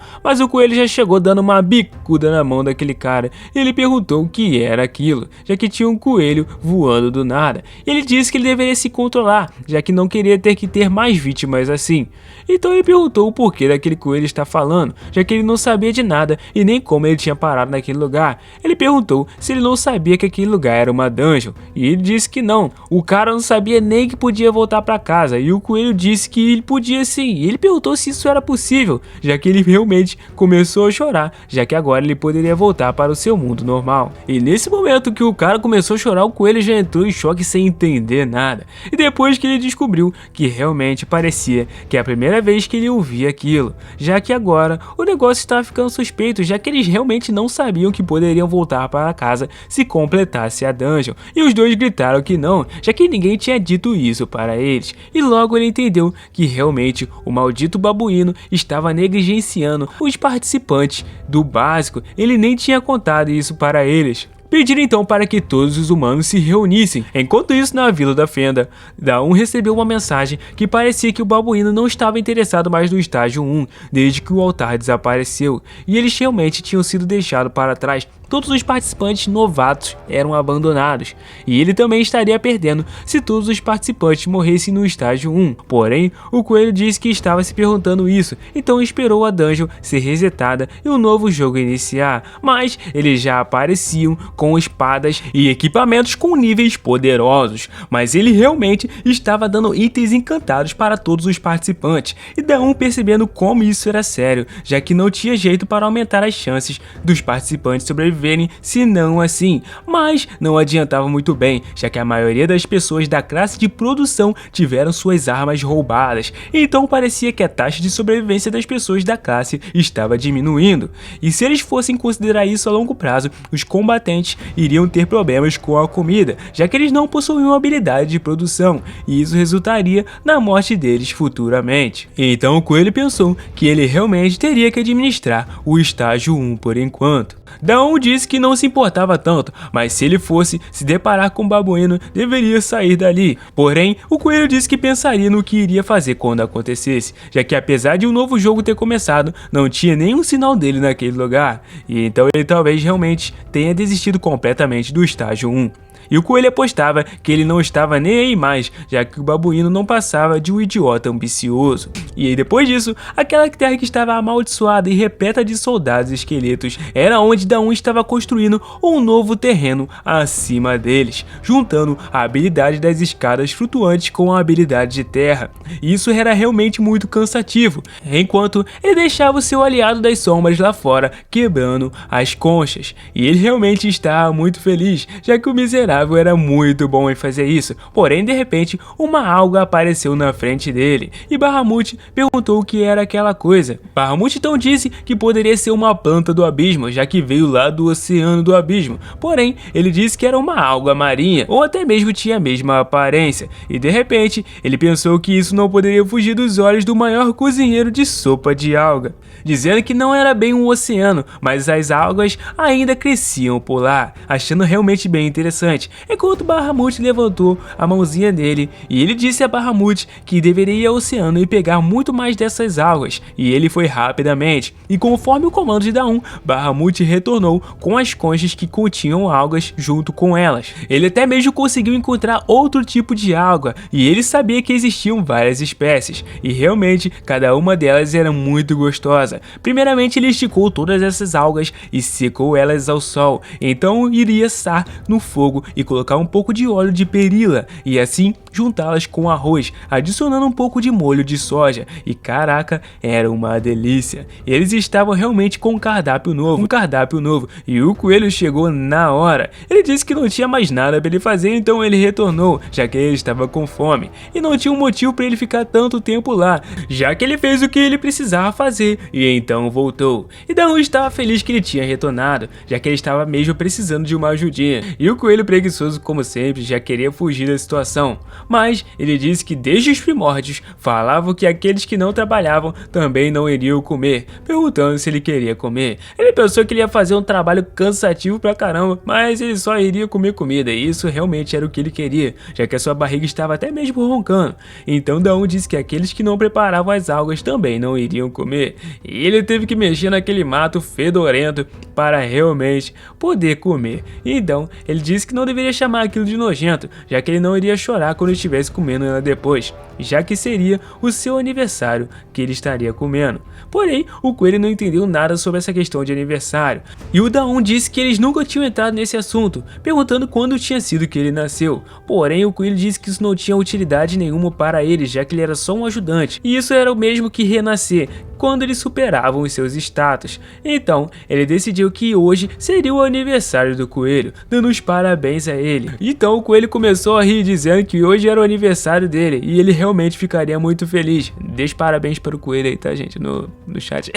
Speaker 1: mas o coelho já chegou dando uma bicuda na mão daquele cara e ele perguntou o que era aquilo, já que tinha um coelho voando do nada. Ele disse que ele deveria se controlar, já que não queria ter que ter mais vítimas assim. Então ele perguntou o porquê daquele coelho estar falando, já que ele não sabia de nada e nem como ele tinha parado naquele lugar. Ele perguntou se ele não sabia que aquele lugar era uma dungeon, e ele disse que não. O cara não sabia nem que podia voltar para casa, e o coelho disse que ele podia sim, e ele perguntou se isso era possível, já que ele realmente começou a chorar, já que agora ele poderia voltar para o seu mundo normal. E nesse momento que o cara começou a chorar, o coelho já entrou em choque sem entender nada, e depois que ele descobriu que realmente parecia que é a primeira vez que ele ouvia aquilo, já que agora o negócio estava ficando suspeito, já que eles realmente não sabiam que poderiam voltar para casa se completasse a dungeon, e os dois gritaram que não, já que ninguém tinha dito isso para eles, e logo ele entendeu que realmente o maldito babuíno estava negligenciando os participantes do básico, ele nem tinha contado isso para eles. Pediram então para que todos os humanos se reunissem. Enquanto isso, na Vila da Fenda, Daum recebeu uma mensagem que parecia que o babuíno não estava interessado mais no estágio 1, desde que o altar desapareceu, e eles realmente tinham sido deixados para trás. Todos os participantes novatos eram abandonados, e ele também estaria perdendo se todos os participantes morressem no estágio 1. Porém, o coelho disse que estava se perguntando isso, então esperou a dungeon ser resetada e o novo jogo iniciar, mas eles já apareciam com espadas e equipamentos com níveis poderosos, mas ele realmente estava dando itens encantados para todos os participantes, e Daum percebendo como isso era sério, já que não tinha jeito para aumentar as chances dos participantes sobreviverem se não assim, mas não adiantava muito bem, já que a maioria das pessoas da classe de produção tiveram suas armas roubadas, então parecia que a taxa de sobrevivência das pessoas da classe estava diminuindo, e se eles fossem considerar isso a longo prazo, os combatentes iriam ter problemas com a comida, já que eles não possuíam habilidade de produção, e isso resultaria na morte deles futuramente. Então o coelho pensou que ele realmente teria que administrar o estágio 1 por enquanto. Daum disse que não se importava tanto, mas se ele fosse se deparar com o babuíno, deveria sair dali. Porém, o coelho disse que pensaria no que iria fazer quando acontecesse, já que apesar de um novo jogo ter começado, não tinha nenhum sinal dele naquele lugar, e então ele talvez realmente tenha desistido completamente do estágio 1. E o coelho apostava que ele não estava nem aí mais, já que o babuíno não passava de um idiota ambicioso. E aí depois disso, aquela terra que estava amaldiçoada e repleta de soldados e esqueletos era onde Daum estava construindo um novo terreno acima deles, juntando a habilidade das escadas flutuantes com a habilidade de terra. Isso era realmente muito cansativo, enquanto ele deixava o seu aliado das sombras lá fora, quebrando as conchas. E ele realmente estava muito feliz, já que o miserável era muito bom em fazer isso. Porém, de repente, uma alga apareceu na frente dele, e Bahamut perguntou o que era aquela coisa. Bahamut então disse que poderia ser uma planta do abismo, já que veio lá do oceano do abismo. Porém, ele disse que era uma alga marinha, ou até mesmo tinha a mesma aparência. E de repente, ele pensou que isso não poderia fugir dos olhos do maior cozinheiro de sopa de alga, dizendo que não era bem um oceano, mas as algas ainda cresciam por lá, achando realmente bem interessante. Enquanto Bahamut levantou a mãozinha dele, e ele disse a Bahamut que deveria ir ao oceano e pegar muito mais dessas algas, e ele foi rapidamente, e conforme o comando de Daum, Bahamut retornou com as conchas que continham algas junto com elas. Ele até mesmo conseguiu encontrar outro tipo de alga, e ele sabia que existiam várias espécies, e realmente cada uma delas era muito gostosa. Primeiramente ele esticou todas essas algas e secou elas ao sol, então iria assar no fogo e colocar um pouco de óleo de perila e assim juntá-las com arroz, adicionando um pouco de molho de soja. E caraca, era uma delícia. Eles estavam realmente com um cardápio novo, e o coelho chegou na hora. Ele disse que não tinha mais nada para ele fazer, então ele retornou, já que ele estava com fome e não tinha um motivo para ele ficar tanto tempo lá, já que ele fez o que ele precisava fazer e então voltou. E Daum estava feliz que ele tinha retornado, já que ele estava mesmo precisando de uma ajudinha. E o coelho preguiçoso, como sempre, já queria fugir da situação, mas ele disse que desde os primórdios falavam que aqueles que não trabalhavam também não iriam comer, perguntando se ele queria comer. Ele pensou que ele ia fazer um trabalho cansativo pra caramba, mas ele só iria comer comida, e isso realmente era o que ele queria, já que a sua barriga estava até mesmo roncando. Então Daum disse que aqueles que não preparavam as algas também não iriam comer, e ele teve que mexer naquele mato fedorento para realmente poder comer. Então ele disse que não deveria chamar aquilo de nojento, já que ele não iria chorar quando estivesse comendo ela depois, já que seria o seu aniversário que ele estaria comendo. Porém, o coelho não entendeu nada sobre essa questão de aniversário, e o Daum disse que eles nunca tinham entrado nesse assunto, perguntando quando tinha sido que ele nasceu. Porém, o coelho disse que isso não tinha utilidade nenhuma para ele, já que ele era só um ajudante, e isso era o mesmo que renascer, quando eles superavam os seus status. Então, ele decidiu que hoje seria o aniversário do coelho, dando os parabéns a ele. Então o coelho começou a rir, dizendo que hoje era o aniversário dele, e ele realmente ficaria muito feliz. Deixe parabéns para o coelho aí, tá, gente, no chat.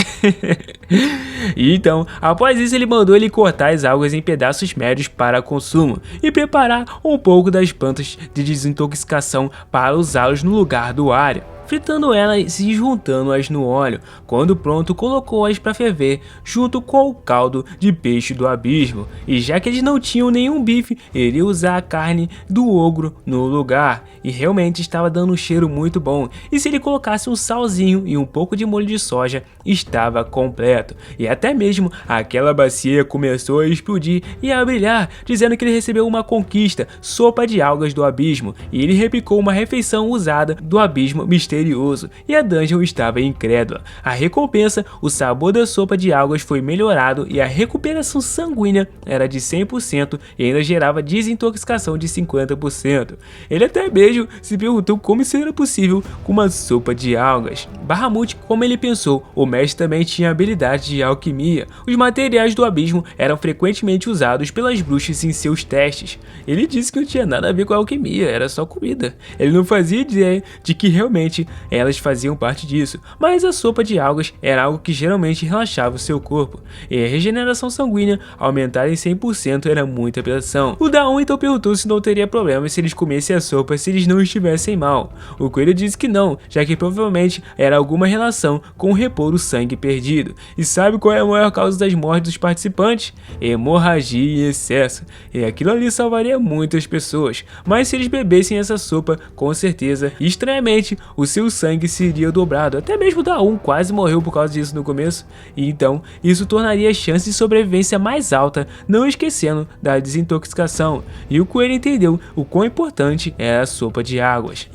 Speaker 1: E então, após isso, ele mandou ele cortar as algas em pedaços médios para consumo e preparar um pouco das plantas de desintoxicação para usá-los no lugar do alho, fritando elas e juntando-as no óleo. Quando pronto, colocou-as para ferver junto com o caldo de peixe do abismo, e já que eles não tinham nenhum bife, ele ia usar a carne do ogro no lugar, e realmente estava dando um cheiro muito bom, e se ele colocasse um salzinho e um pouco de molho de soja, estava completo. E até mesmo aquela bacia começou a explodir e a brilhar, dizendo que ele recebeu uma conquista, sopa de algas do abismo, e ele replicou uma refeição usada do abismo misterioso, e a dungeon estava incrédula. A recompensa, o sabor da sopa de algas foi melhorado e a recuperação sanguínea era de 100% e ainda gerava desintoxicação de 50%. Ele até mesmo se perguntou como isso era possível com uma sopa de algas. Bahamut, como ele pensou, o mestre também tinha habilidade de alquimia. Os materiais do abismo eram frequentemente usados pelas bruxas em seus testes. Ele disse que não tinha nada a ver com a alquimia, era só comida. Ele não fazia ideia de que realmente elas faziam parte disso, mas a sopa de algas era algo que geralmente relaxava o seu corpo, e a regeneração sanguínea aumentar em 100% era muita pressão. O Daum então perguntou se não teria problema se eles comessem a sopa se eles não estivessem mal. O coelho disse que não, já que provavelmente era alguma relação com repor o sangue perdido. E sabe qual é a maior causa das mortes dos participantes? Hemorragia em excesso, e aquilo ali salvaria muitas pessoas, mas se eles bebessem essa sopa, com certeza, estranhamente, o seu sangue seria dobrado. Até mesmo Daum quase morreu por causa disso no começo, e então isso tornaria a chance de sobrevivência mais alta, não esquecendo da desintoxicação. E o coelho entendeu o quão importante era a sopa de algas.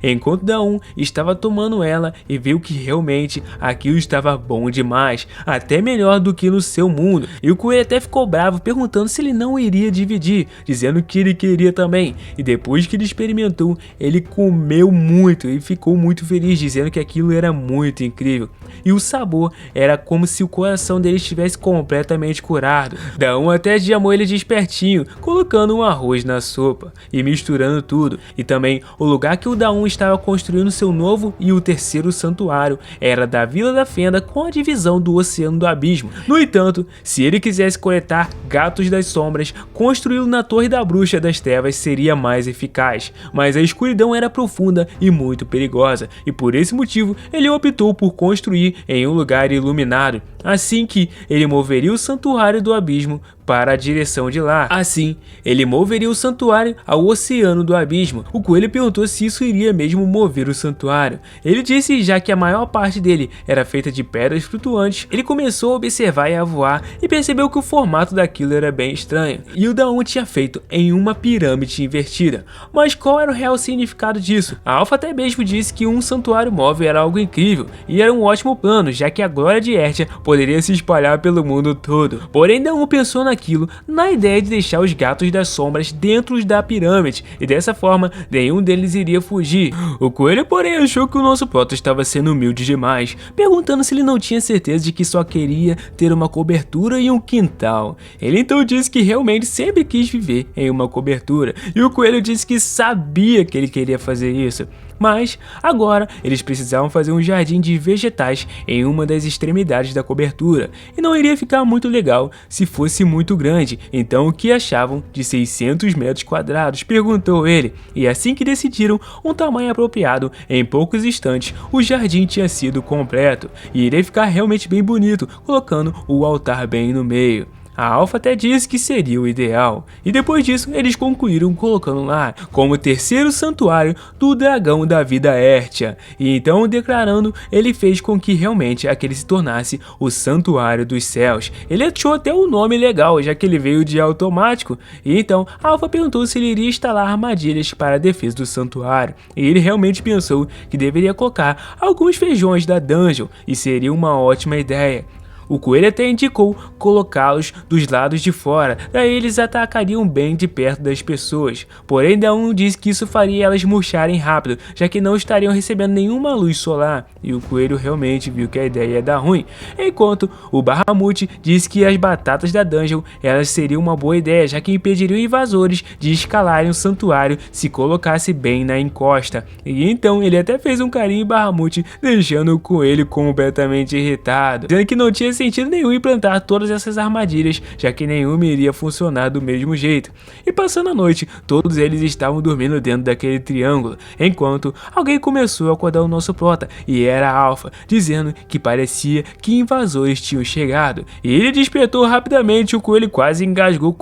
Speaker 1: Enquanto Daum estava tomando ela e viu que realmente aquilo estava bom demais, até melhor do que no seu mundo. E o coelho até ficou bravo, perguntando se ele não iria dividir, dizendo que ele queria também. E depois que ele experimentou, ele comeu muito e ficou muito feliz, dizendo que aquilo era muito incrível. E o sabor era como se o coração dele estivesse completamente curado. Daum até chamou ele de espertinho, colocando um arroz na sopa e misturando tudo. E também o lugar que o Daum estava construindo seu novo e o terceiro santuário era da Vila da Fenda, com a divisão do Oceano do Abismo. No entanto, se ele quisesse coletar gatos das sombras, construí-lo na Torre da Bruxa das Trevas seria mais eficaz, mas a escuridão era profunda e muito perigosa, e por esse motivo ele optou por construir em um lugar iluminado, assim que ele moveria o santuário do abismo para a direção de lá. Assim, ele moveria o santuário ao Oceano do Abismo. O coelho perguntou se isso iria mesmo mover o santuário. Ele disse já que a maior parte dele era feita de pedras flutuantes. Ele começou a observar e a voar e percebeu que o formato daquilo era bem estranho, e o Daum tinha feito em uma pirâmide invertida. Mas qual era o real significado disso? A Alpha até mesmo disse que um santuário móvel era algo incrível e era um ótimo plano, já que a glória de Ertia poderia se espalhar pelo mundo todo. Porém, Daum pensou naquilo, na ideia de deixar os gatos das sombras dentro da pirâmide, e dessa forma, nenhum deles iria fugir. O coelho, porém, achou que o nosso prota estava sendo humilde demais, perguntando se ele não tinha certeza de que só queria ter uma cobertura e um quintal. Ele então disse que realmente sempre quis viver em uma cobertura, e o coelho disse que sabia que ele queria fazer isso. Mas agora eles precisavam fazer um jardim de vegetais em uma das extremidades da cobertura, e não iria ficar muito legal se fosse muito grande. Então o que achavam de 600 metros quadrados? Perguntou ele, e assim que decidiram um tamanho apropriado, em poucos instantes o jardim tinha sido completo, e iria ficar realmente bem bonito, colocando o altar bem no meio. A Alpha até disse que seria o ideal, e depois disso eles concluíram colocando lá como terceiro santuário do dragão da vida Ertia, e então declarando, ele fez com que realmente aquele se tornasse o santuário dos céus. Ele achou até um nome legal, já que ele veio de automático, e então a Alpha perguntou se ele iria instalar armadilhas para a defesa do santuário, e ele realmente pensou que deveria colocar alguns feijões da dungeon, e seria uma ótima ideia. O coelho até indicou colocá-los dos lados de fora, daí eles atacariam bem de perto das pessoas. Porém, Daum disse que isso faria elas murcharem rápido, já que não estariam recebendo nenhuma luz solar, e o coelho realmente viu que a ideia ia dar ruim. Enquanto o Bahamut disse que as batatas da dungeon elas seriam uma boa ideia, já que impediriam invasores de escalarem o santuário se colocasse bem na encosta. E então ele até fez um carinho em Bahamut, deixando o coelho completamente irritado, dizendo que não tinha sentido nenhum implantar todas essas armadilhas, já que nenhuma iria funcionar do mesmo jeito. E passando a noite, todos eles estavam dormindo dentro daquele triângulo, enquanto alguém começou a acordar o nosso prota, e era a Alpha, dizendo que parecia que invasores tinham chegado. E ele despertou rapidamente, o coelho quase engasgou,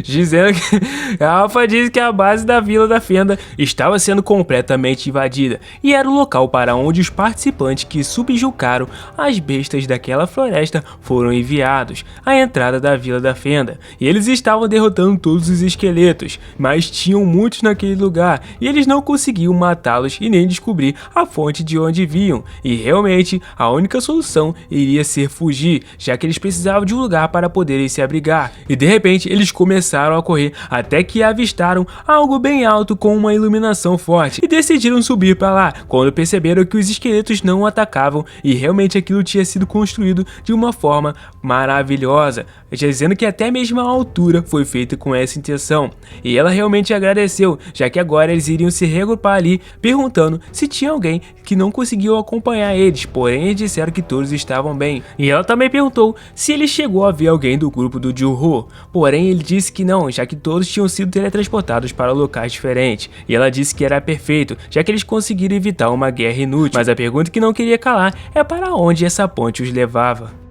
Speaker 1: dizendo que a Alpha disse que a base da Vila da Fenda estava sendo completamente invadida, e era o local para onde os participantes que subjugaram as bestas daquela floresta foram enviados, à entrada da Vila da Fenda, e eles estavam derrotando todos os esqueletos, mas tinham muitos naquele lugar, e eles não conseguiam matá-los e nem descobrir a fonte de onde vinham, e realmente a única solução iria ser fugir, já que eles precisavam de um lugar para poderem se abrigar, e de repente eles começaram a correr até que avistaram algo bem alto com uma iluminação forte e decidiram subir para lá, quando perceberam que os esqueletos não atacavam e realmente aquilo tinha sido construído de uma forma maravilhosa, dizendo que até mesmo a altura foi feita com essa intenção. E ela realmente agradeceu, já que agora eles iriam se regrupar ali, perguntando se tinha alguém que não conseguiu acompanhar eles, porém eles disseram que todos estavam bem. E ela também perguntou se ele chegou a ver alguém do grupo do Jiuho, porém ele disse que não, já que todos tinham sido teletransportados para locais diferentes. E ela disse que era perfeito, já que eles conseguiram evitar uma guerra inútil. Mas a pergunta que não queria calar é para onde essa ponte os levava.